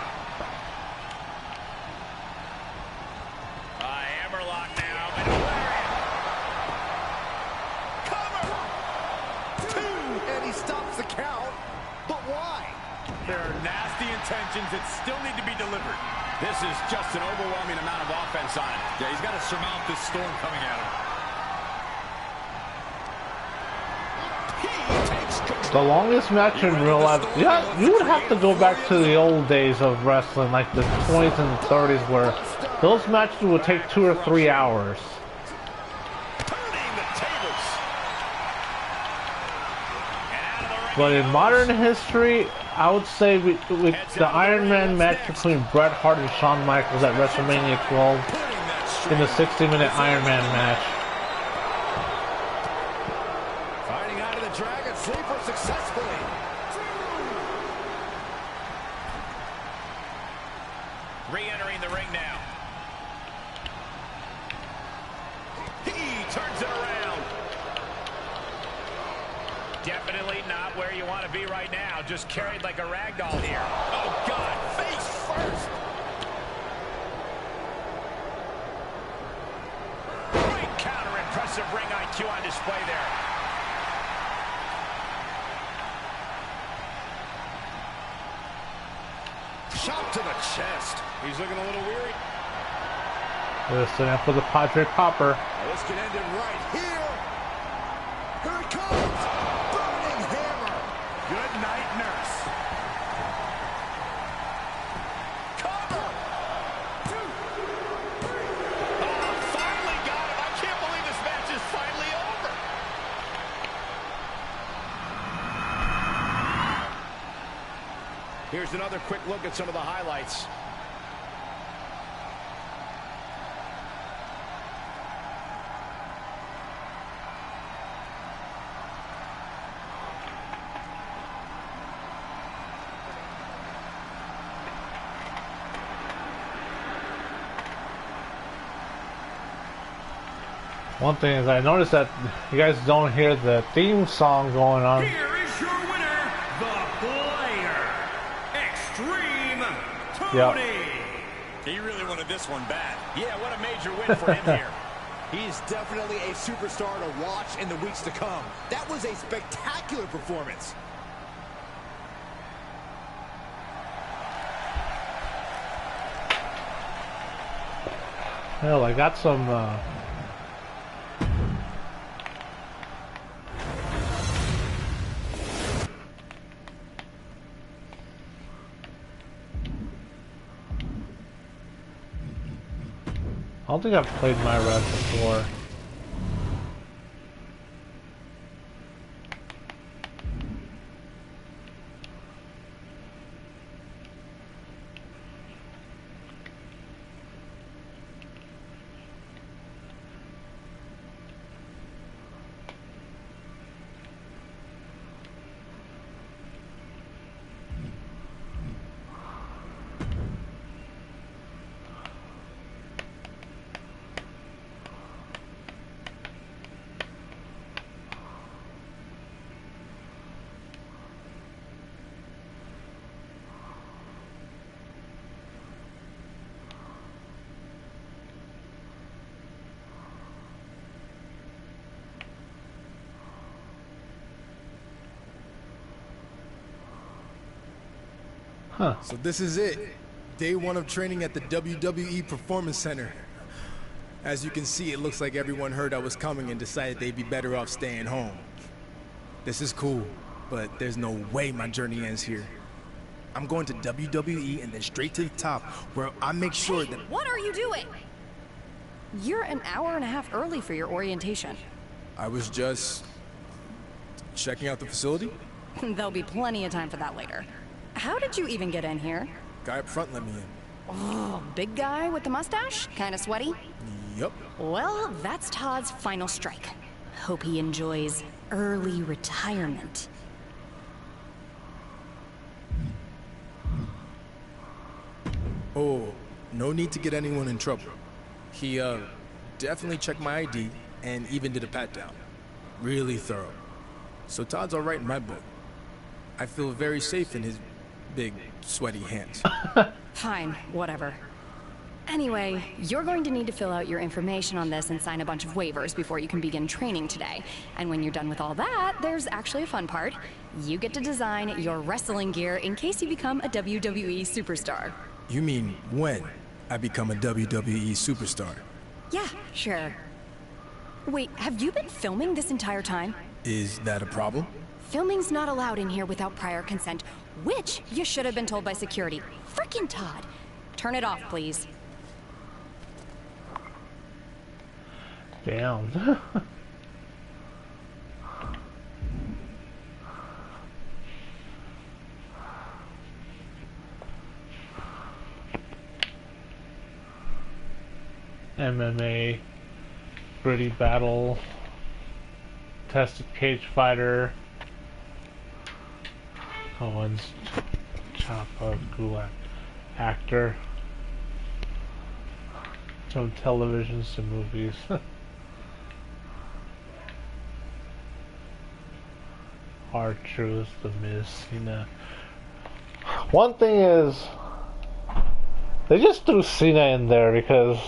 Hammerlock now. And a lariat. Cover. Two. And he stops the count. But why? There are nasty intentions that still need to be delivered. This is just an overwhelming amount of offense on him. Yeah, he's got to surmount this storm coming at him. The longest match in real life, yeah, you would have to go back to the old days of wrestling, like the 20s and 30s, where those matches would take 2 or 3 hours. Turning the tables. And out of the ring. But in modern history, I would say with the Iron Man match between Bret Hart and Shawn Michaels at WrestleMania 12 in the 60-minute Iron Man match. Fighting out of the Dragon Sleeper successfully. Re-entering the ring now. He turns it around. Definitely not where you want to be right now. Just carried like a ragdoll here. Oh, God. Face first. Great counter. Impressive ring IQ on display there. chest. He's looking a little weary. Listen up for the Padre Popper. Now this could end it right here. Here it comes. Burning hammer. Good night, nurse. Cover. 2, 3. Oh, finally got him. I can't believe this match is finally over. Here's another quick look at some of the highlights. One thing is, I noticed that you guys don't hear the theme song going on. Here is your winner, the Player, Extreme Tony. He really wanted this one bad. Yeah, what a major win for him here. He's definitely a superstar to watch in the weeks to come. That was a spectacular performance. Hell, I got some, I don't think I've played my ref before. Huh. So this is it. Day 1 of training at the WWE Performance Center. As you can see, it looks like everyone heard I was coming and decided they'd be better off staying home. This is cool, but there's no way my journey ends here. I'm going to WWE and then straight to the top, where I make sure that... What are you doing? You're an hour and a half early for your orientation. I was just... checking out the facility? There'll be plenty of time for that later. How did you even get in here? Guy up front let me in. Oh, big guy with the mustache? Kinda sweaty? Yup. Well, that's Todd's final strike. Hope he enjoys early retirement. Oh, no need to get anyone in trouble. He, definitely checked my ID and even did a pat-down. Really thorough. So Todd's all right in my book. I feel very safe in his big, sweaty hands. Fine, whatever. Anyway, you're going to need to fill out your information on this and sign a bunch of waivers before you can begin training today. And when you're done with all that, there's actually a fun part. You get to design your wrestling gear in case you become a WWE superstar. You mean when I become a WWE superstar? Yeah, sure. Wait, have you been filming this entire time? Is that a problem? Filming's not allowed in here without prior consent, which you should have been told by security. Frickin' Todd. Turn it off, please. Damn. MMA, gritty battle, tested cage fighter, Cohen's Choppa Gulak actor, from televisions to movies. Hard Truth, The Miz, Cena. One thing is, they just threw Cena in there because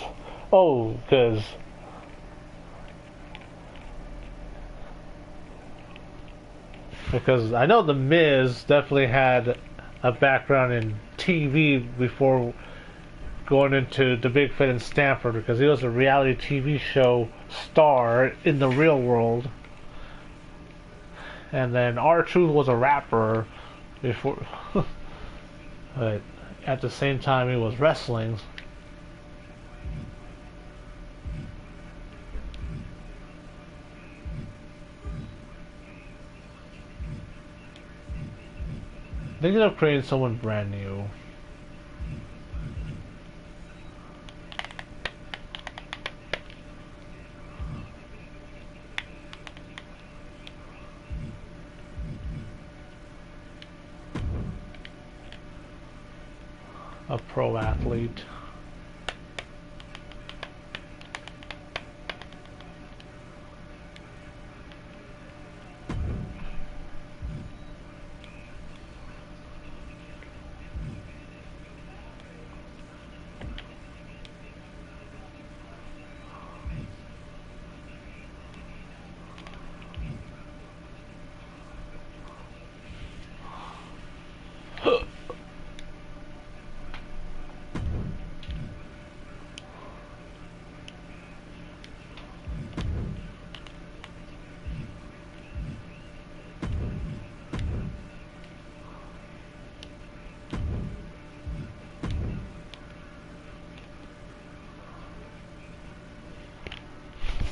I know The Miz definitely had a background in TV before going into the Big Fat in Stanford, because he was a reality TV show star in the real world. And then R-Truth was a rapper before, but at the same time he was wrestling. Thinking of creating someone brand new. A pro athlete.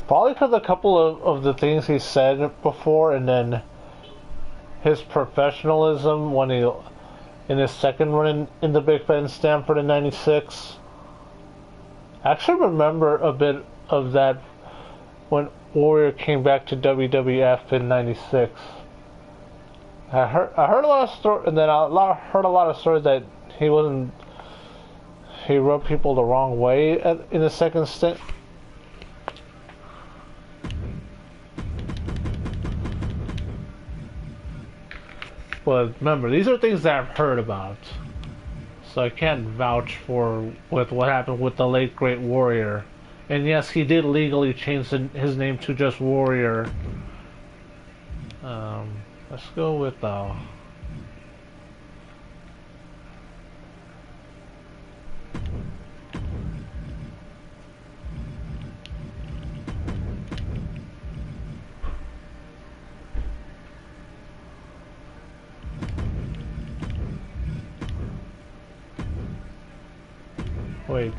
Probably because a couple of the things he said before, and then his professionalism when he, in his second run in the Big Fat in Stanford in '96. I actually remember a bit of that when Warrior came back to WWF in '96. I heard a lot of stories, and then I heard a lot of stories that he rubbed people the wrong way in the second stint. But remember, these are things that I've heard about, so I can't vouch for with what happened with the late great Warrior. And yes, he did legally change his name to just Warrior. Let's go with wait.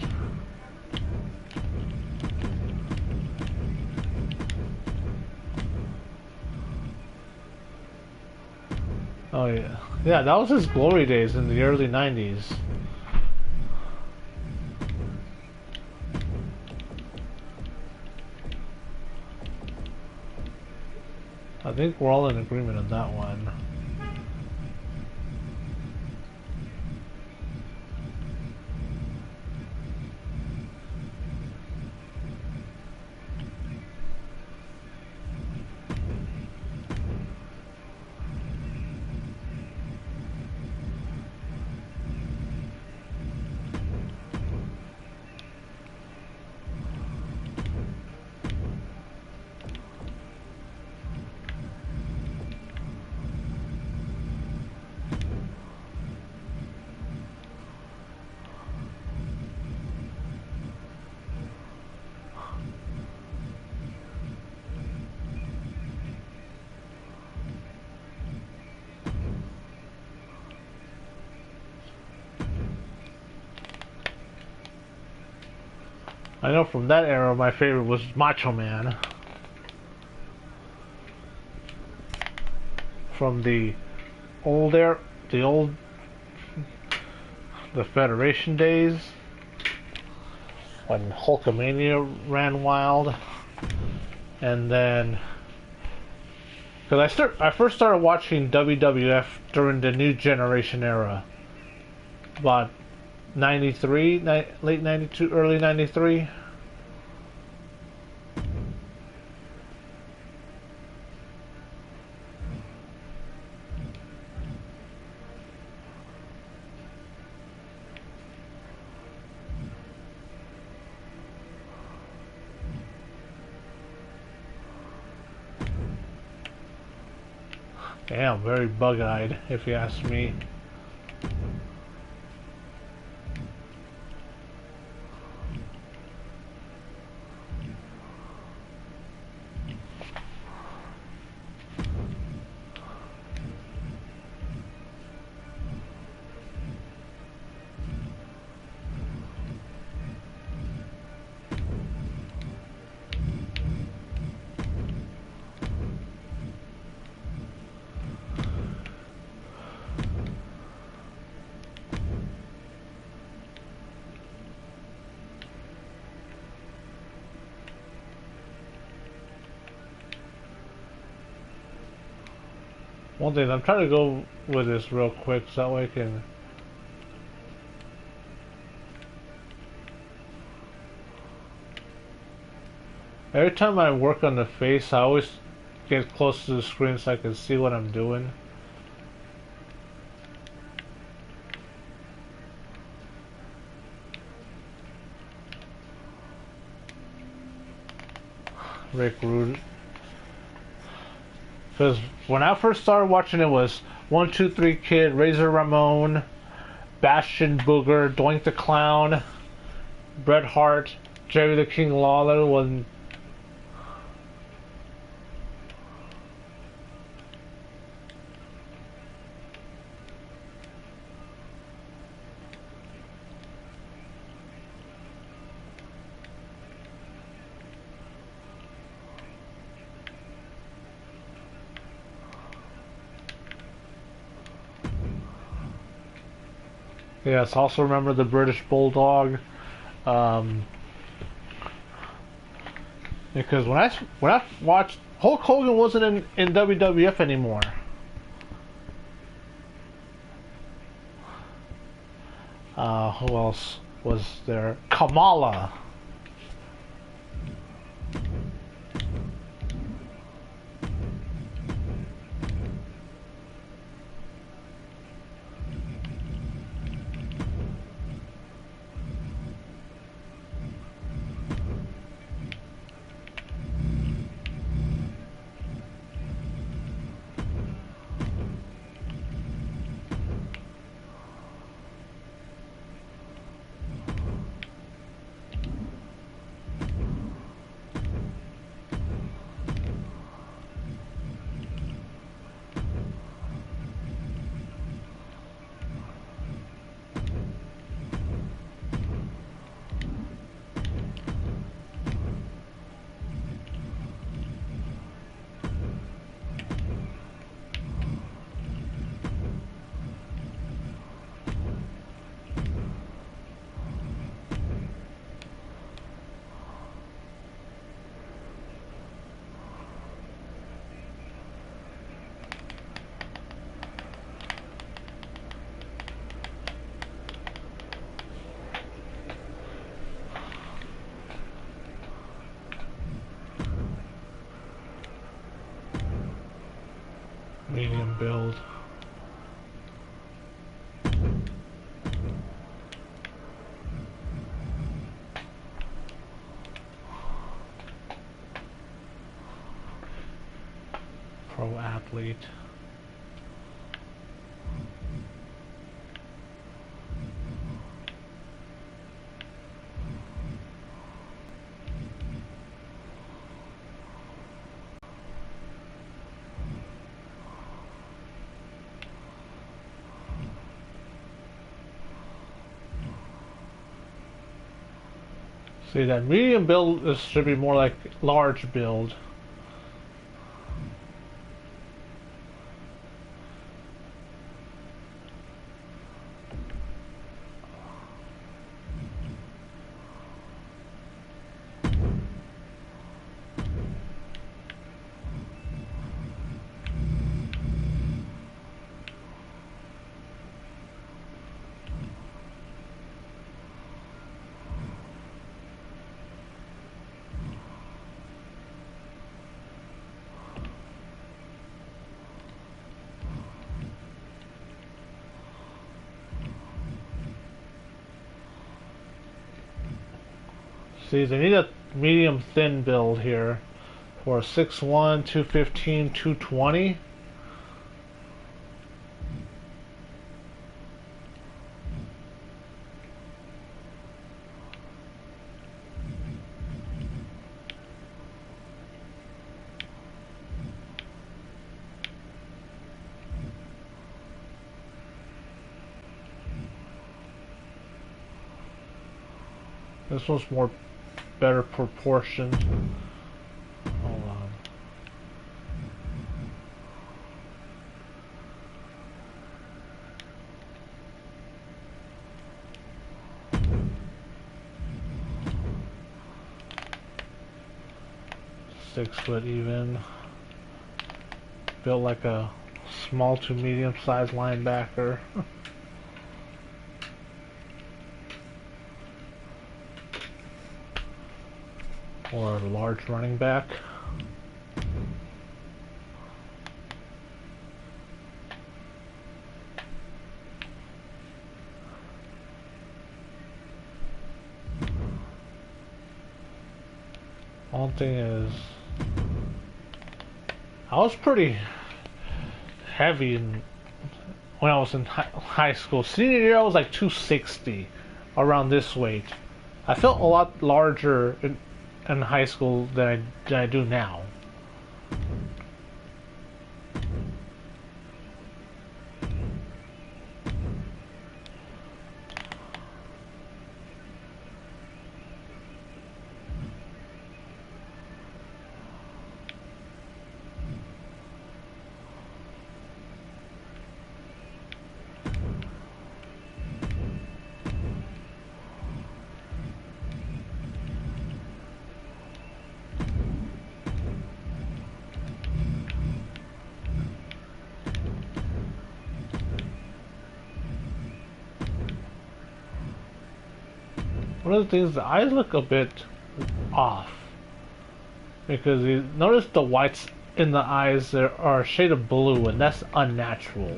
Oh yeah. Yeah, that was his glory days in the early 90s. I think we're all in agreement on that one. I know from that era my favorite was Macho Man. From the Federation days, when Hulkamania ran wild. And then, because I first started watching WWF during the New Generation era, about 93, late 92, early 93. Damn, very bug-eyed, if you ask me. One thing, I'm trying to go with this real quick so that way I can... Every time I work on the face, I always get close to the screen so I can see what I'm doing. Rick Rude. Because when I first started watching it was 1, 2, 3 Kid, Razor Ramon, Bastion Booger, Doink the Clown, Bret Hart, Jerry the King Lawler. When yes, also remember the British Bulldog. Because when I watched, Hulk Hogan wasn't in WWF anymore. Who else was there? Kamala. Medium build. Pro athlete. See, that medium build should be more like large build. See, they need a medium thin build here for 6'1", 215, 220. This one's more better proportion. Hold on. .6 foot even. Built like a small to medium-sized linebacker. Or a large running back. One thing is, I was pretty heavy when I was in high school. Senior year, I was like 260, around this weight. I felt a lot larger in high school than I do now. One of the things, the eyes look a bit off, because you notice the whites in the eyes are a shade of blue, and that's unnatural.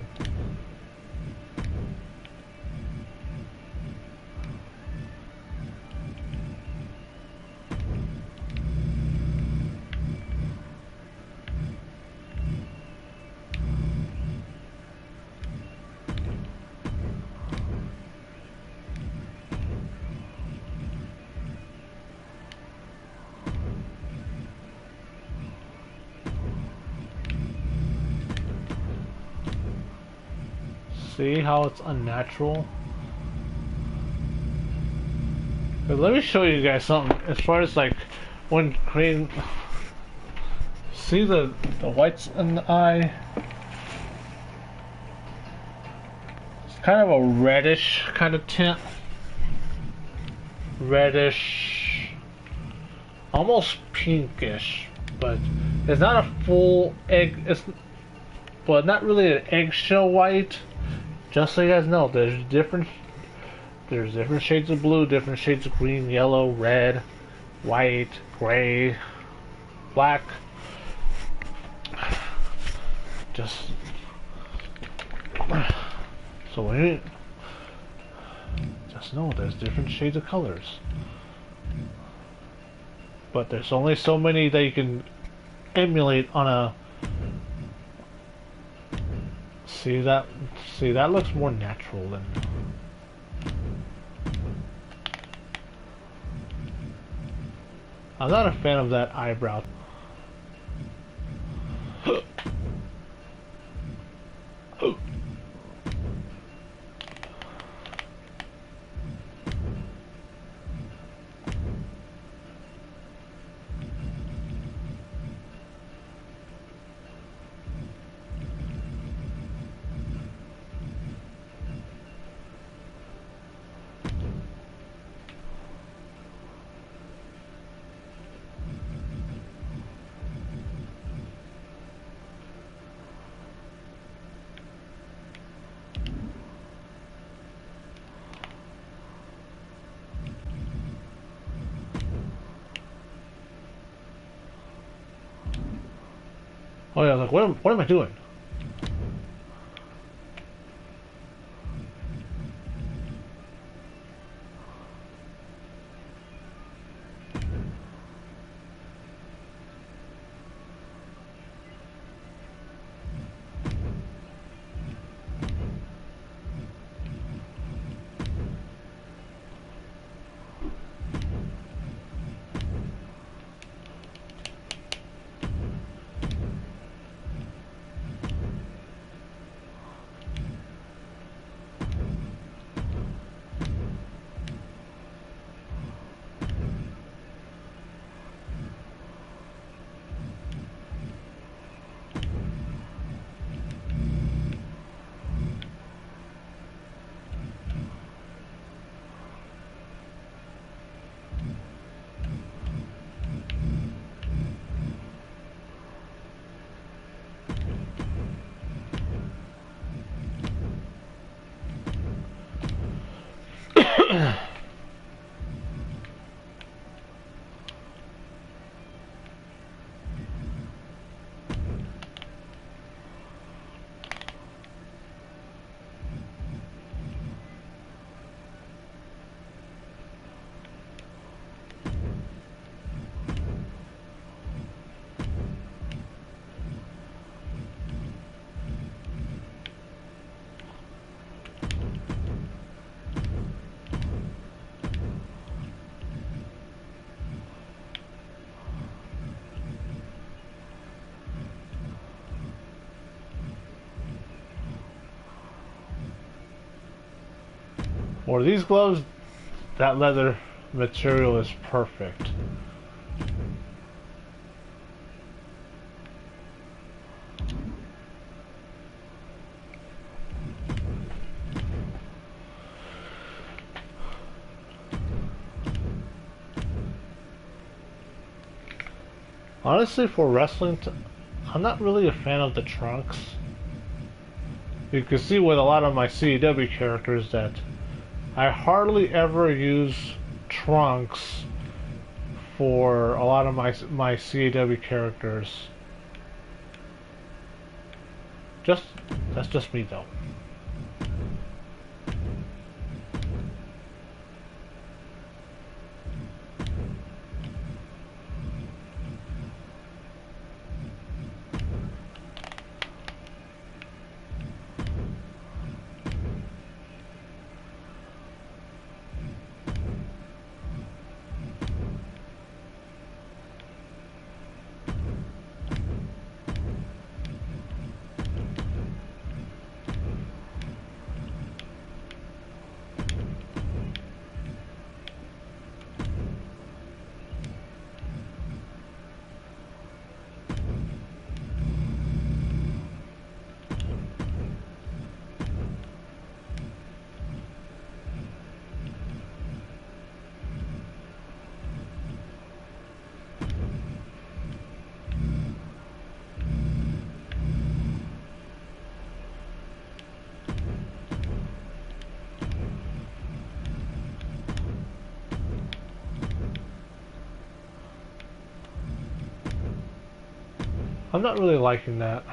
See how it's unnatural? But let me show you guys something as far as like when creating. See the whites in the eye? It's kind of a reddish kind of tint. Reddish, almost pinkish, but it's not a full egg. But not really an eggshell white. Just so you guys know, there's different shades of blue, different shades of green, yellow, red, white, gray, black. Just so when you just know there's different shades of colors. But there's only so many that you can emulate on a. See that looks more natural than. I'm not a fan of that eyebrow. Oh yeah, I was like, what am I doing? Or these gloves, that leather material is perfect. Honestly, for wrestling, I'm not really a fan of the trunks. You can see with a lot of my CAW characters that I hardly ever use trunks for a lot of my CAW characters. That's just me though. I'm not really liking that.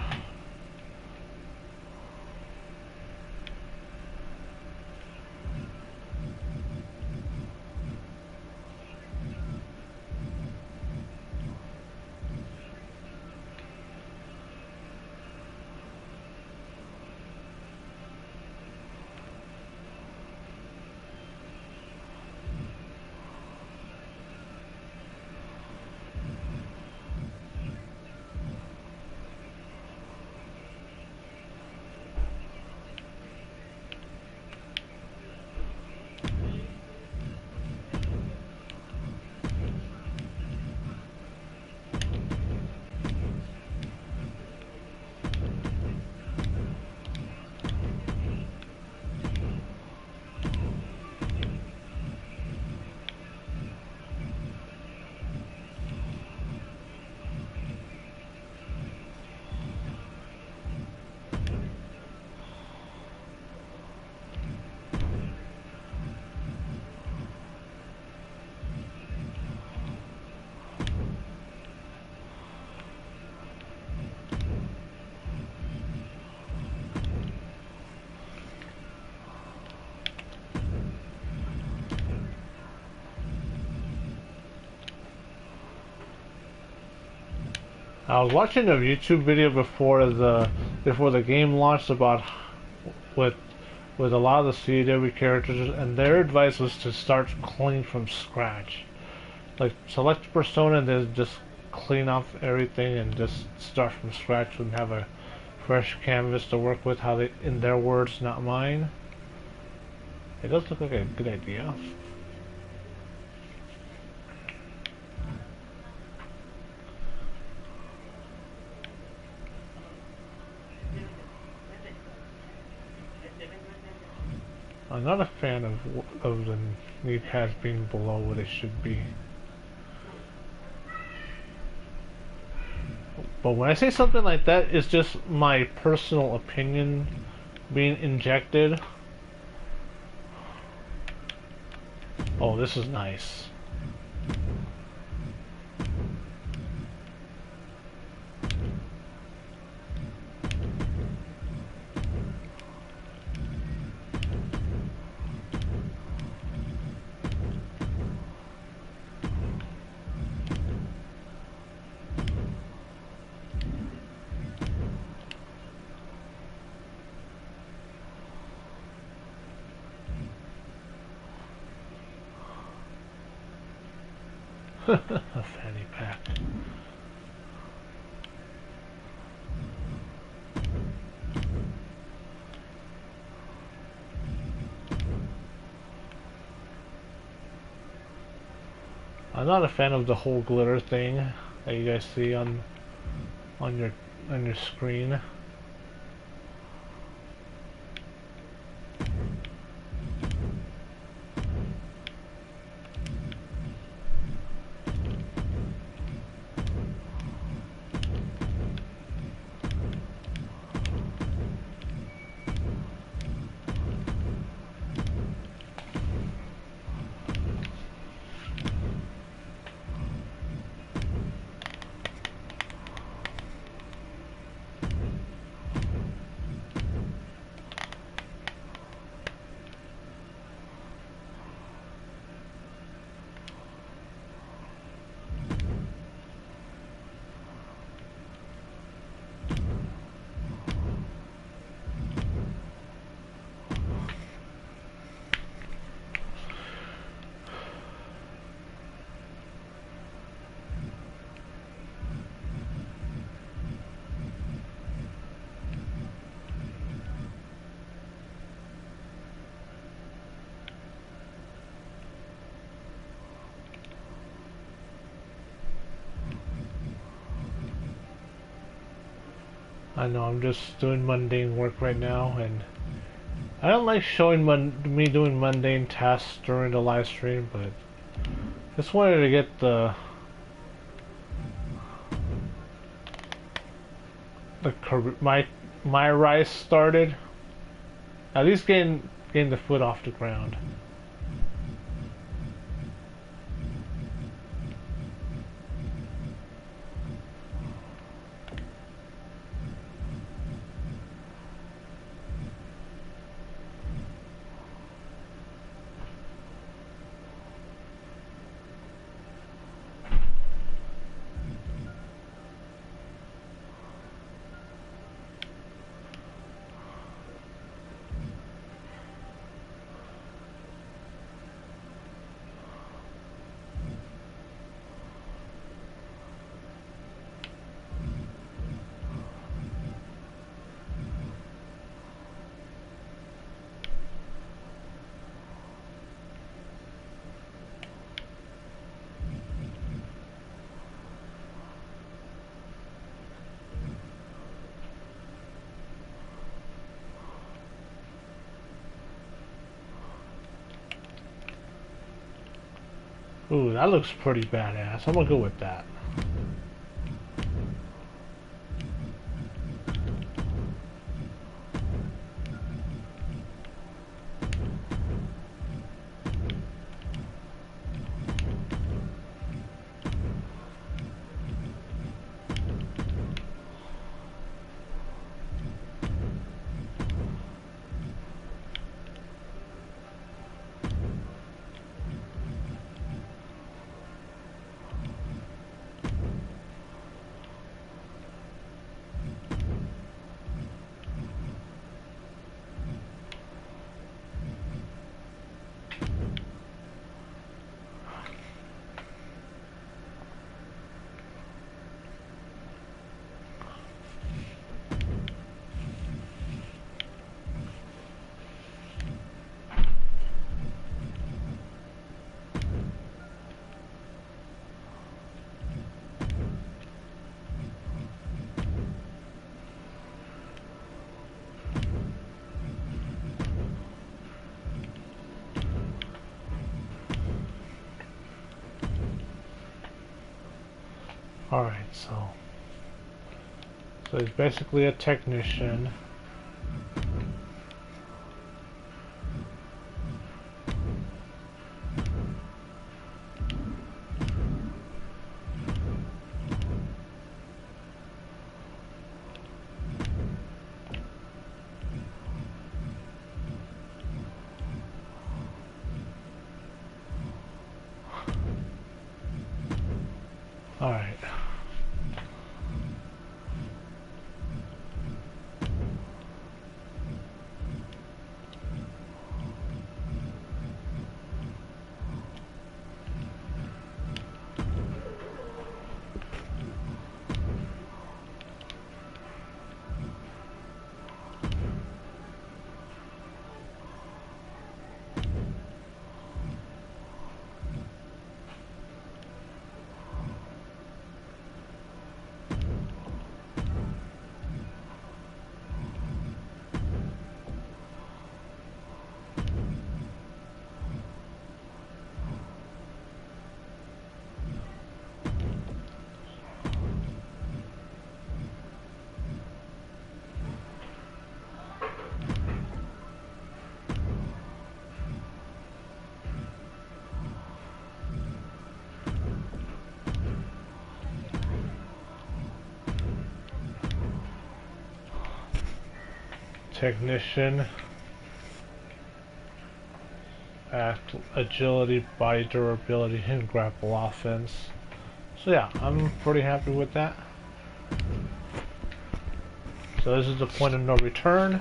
I was watching a YouTube video before the game launched about with a lot of the CAW characters, and their advice was to start clean from scratch. Like select persona and then just clean off everything and just start from scratch and have a fresh canvas to work with. How they, in their words, not mine. It does look like a good idea. I'm not a fan of the knee pads being below what it should be. But when I say something like that, it's just my personal opinion being injected. Oh, this is nice. A fanny pack. I'm not a fan of the whole glitter thing that you guys see on your screen. I know I'm just doing mundane work right now, and I don't like showing me doing mundane tasks during the live stream, but just wanted to get my rise started. At least getting the foot off the ground. Ooh, that looks pretty badass. I'm gonna go with that. Alright, so he's basically a technician. Alright. technician. Act, agility, body durability, and grapple offense. So yeah, I'm pretty happy with that. So this is the point of no return.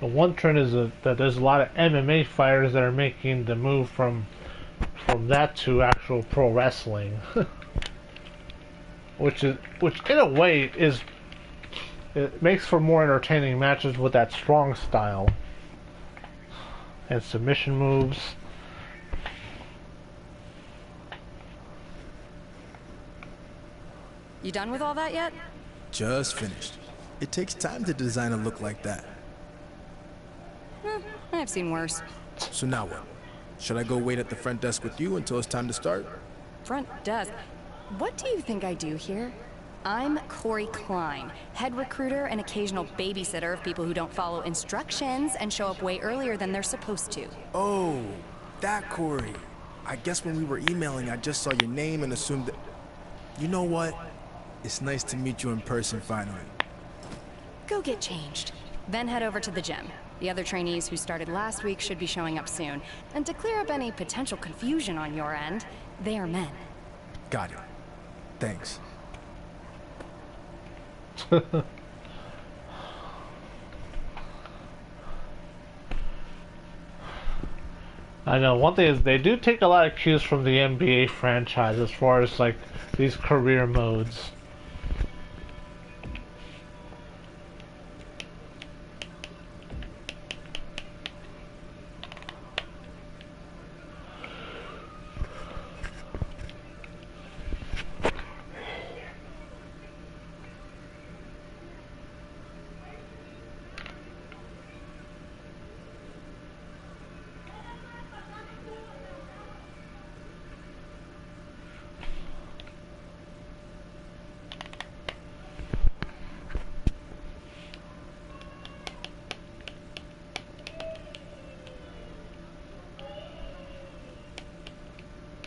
The one trend is that there's a lot of MMA fighters that are making the move from that to actual pro wrestling, which in a way it makes for more entertaining matches with that strong style and submission moves. You done with all that yet? Just finished. It takes time to design a look like that. I've seen worse. So now what? Should I go wait at the front desk with you until it's time to start? Front desk? What do you think I do here? I'm Corey Klein, head recruiter and occasional babysitter of people who don't follow instructions and show up way earlier than they're supposed to. Oh, that Corey. I guess when we were emailing, I just saw your name and assumed that... You know what? It's nice to meet you in person finally. Go get changed. Then head over to the gym. The other trainees who started last week should be showing up soon. And to clear up any potential confusion on your end, they are men. Got it. Thanks. I know, one thing is they do take a lot of cues from the NBA franchise as far as like these career modes.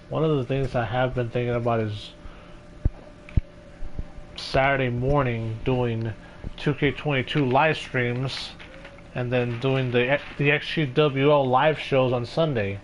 One of the things I have been thinking about is Saturday morning doing 2K22 live streams and then doing the XtremeWO live shows on Sunday.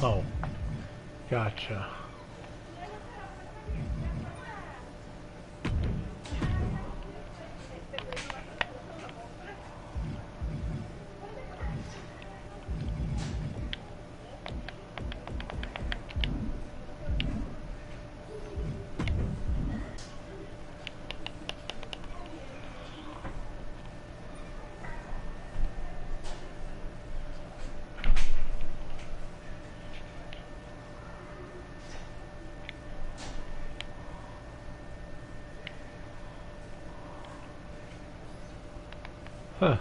Oh, gotcha. Huh.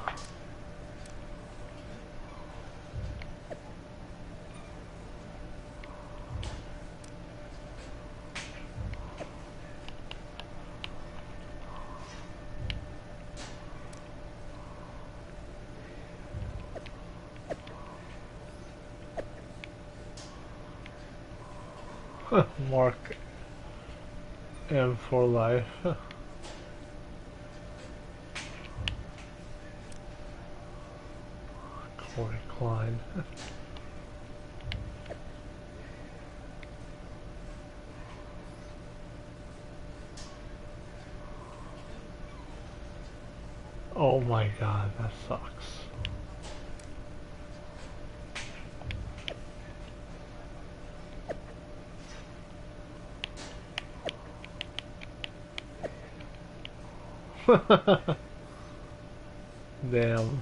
Mark M for life. Corey Klein. Oh my god, that sucks. Damn.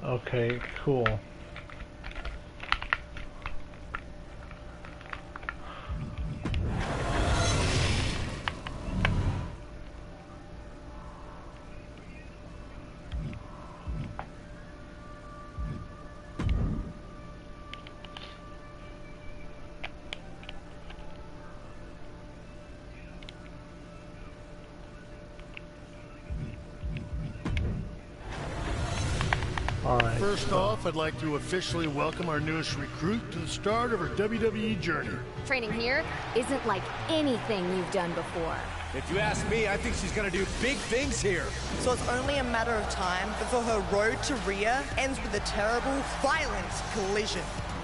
Okay, cool. Alright. First off, I'd like to officially welcome our newest recruit to the start of her WWE journey. Training here isn't like anything you've done before. If you ask me, I think she's gonna do big things here. So it's only a matter of time before her road to Rhea ends with a terrible, violent collision.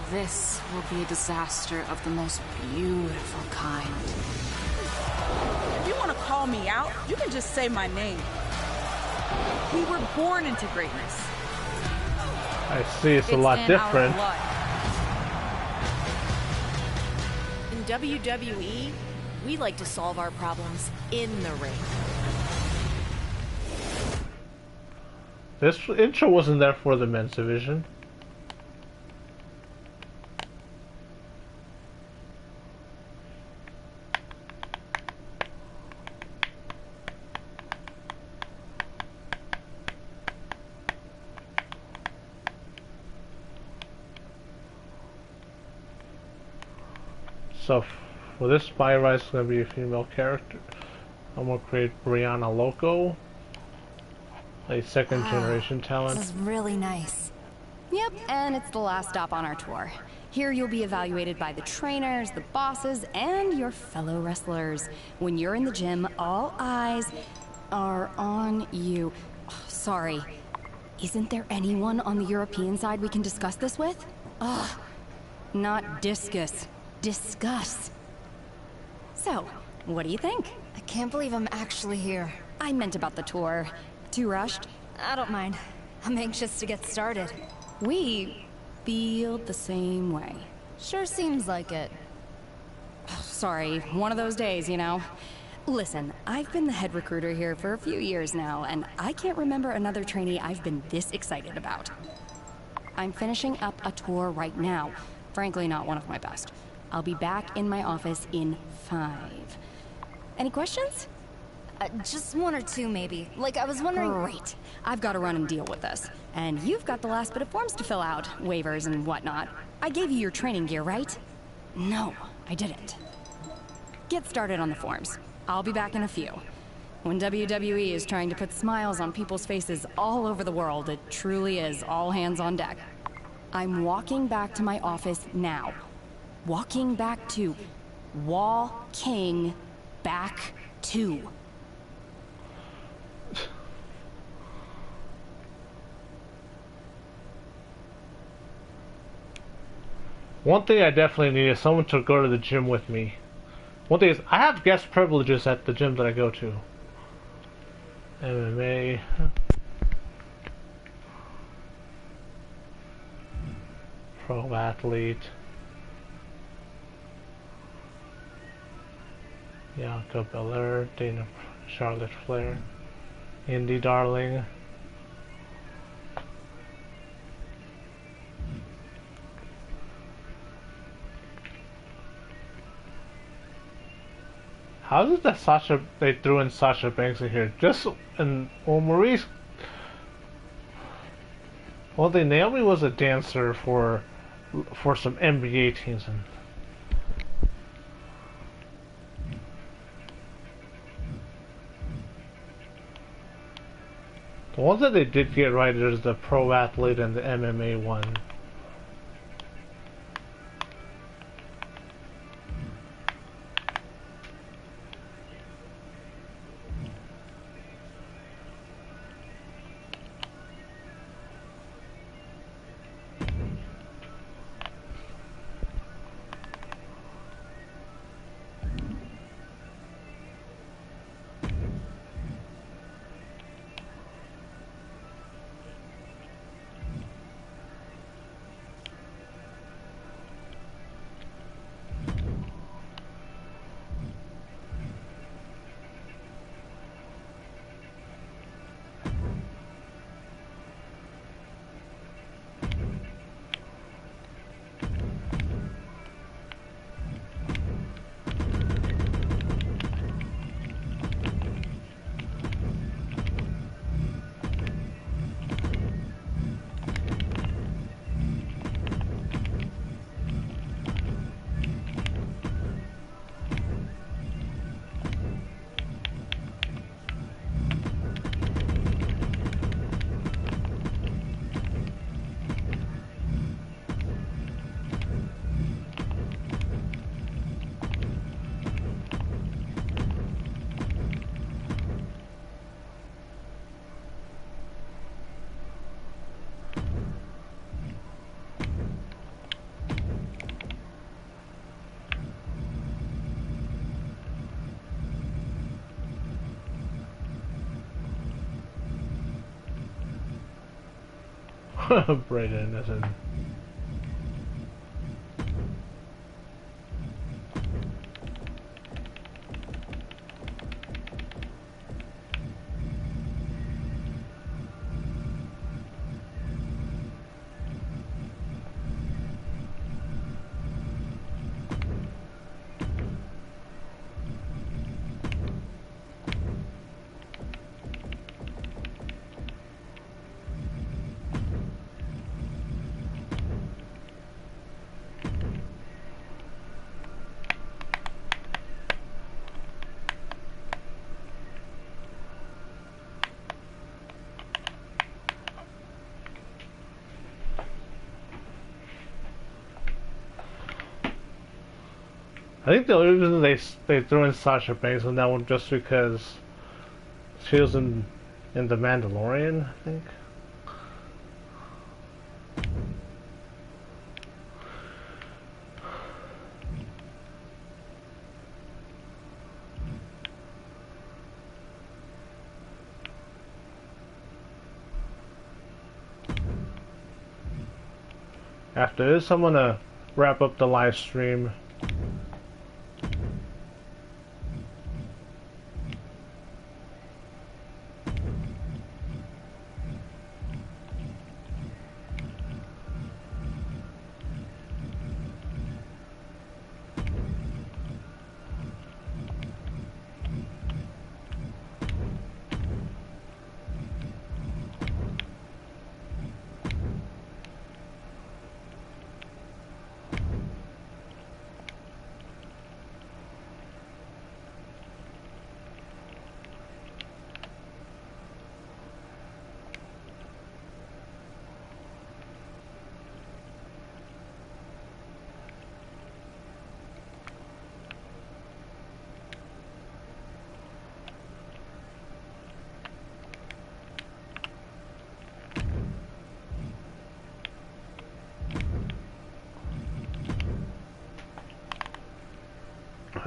This will be a disaster of the most beautiful kind. If you want to call me out, you can just say my name. We were born into greatness. I see, it's a lot different. In WWE, we like to solve our problems in the ring. This intro wasn't there for the men's division. So for this Spy Rise, it's going to be a female character. I'm going to create Brianna Loco, a second generation talent. This is really nice. Yep, and it's the last stop on our tour. Here you'll be evaluated by the trainers, the bosses, and your fellow wrestlers. When you're in the gym, all eyes are on you. Oh, sorry. Isn't there anyone on the European side we can discuss this with? Ugh. Not discus. Discuss. So, what do you think? I can't believe I'm actually here. I meant about the tour. Too rushed? I don't mind. I'm anxious to get started. We feel the same way. Sure seems like it. Sorry, one of those days, you know. Listen, I've been the head recruiter here for a few years now, and I can't remember another trainee I've been this excited about. I'm finishing up a tour right now. Frankly, not one of my best. I'll be back in my office in 5. Any questions? Just one or two, maybe. Like, I was wondering... Great. I've got to run and deal with this. And you've got the last bit of forms to fill out, waivers and whatnot. I gave you your training gear, right? No, I didn't. Get started on the forms. I'll be back in a few. When WWE is trying to put smiles on people's faces all over the world, it truly is all hands on deck. I'm walking back to my office now. Walking back to... Walking back to... One thing I definitely need is someone to go to the gym with me. One thing is, I have guest privileges at the gym that I go to. MMA. Pro athlete. Bianca Belair, Dana, Charlotte Flair, Indy Darling. How is it that they threw in Sasha Banks in here? Maurice. Well, Naomi was a dancer for some NBA teams. The ones that they did get right, there's the pro athlete and the MMA one. Brayden isn't. I think the only reason they threw in Sasha Banks on that one just because she was in The Mandalorian, I think. After this, I'm gonna wrap up the live stream.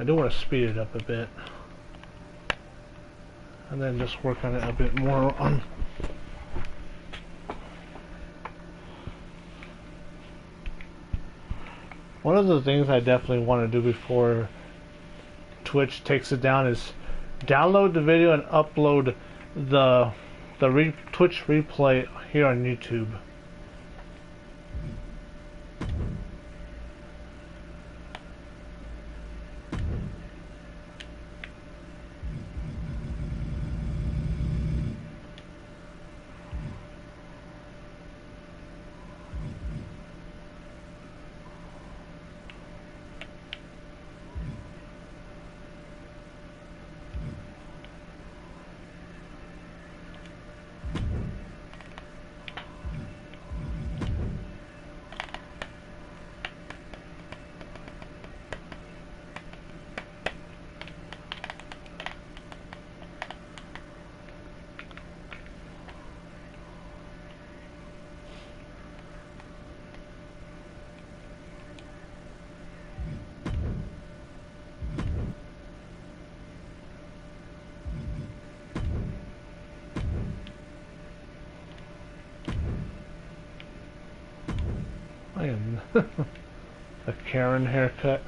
do want to speed it up a bit. And then just work on it a bit more on. One of the things I definitely want to do before Twitch takes it down is download the video and upload the Twitch replay here on YouTube. I am a Karen haircut.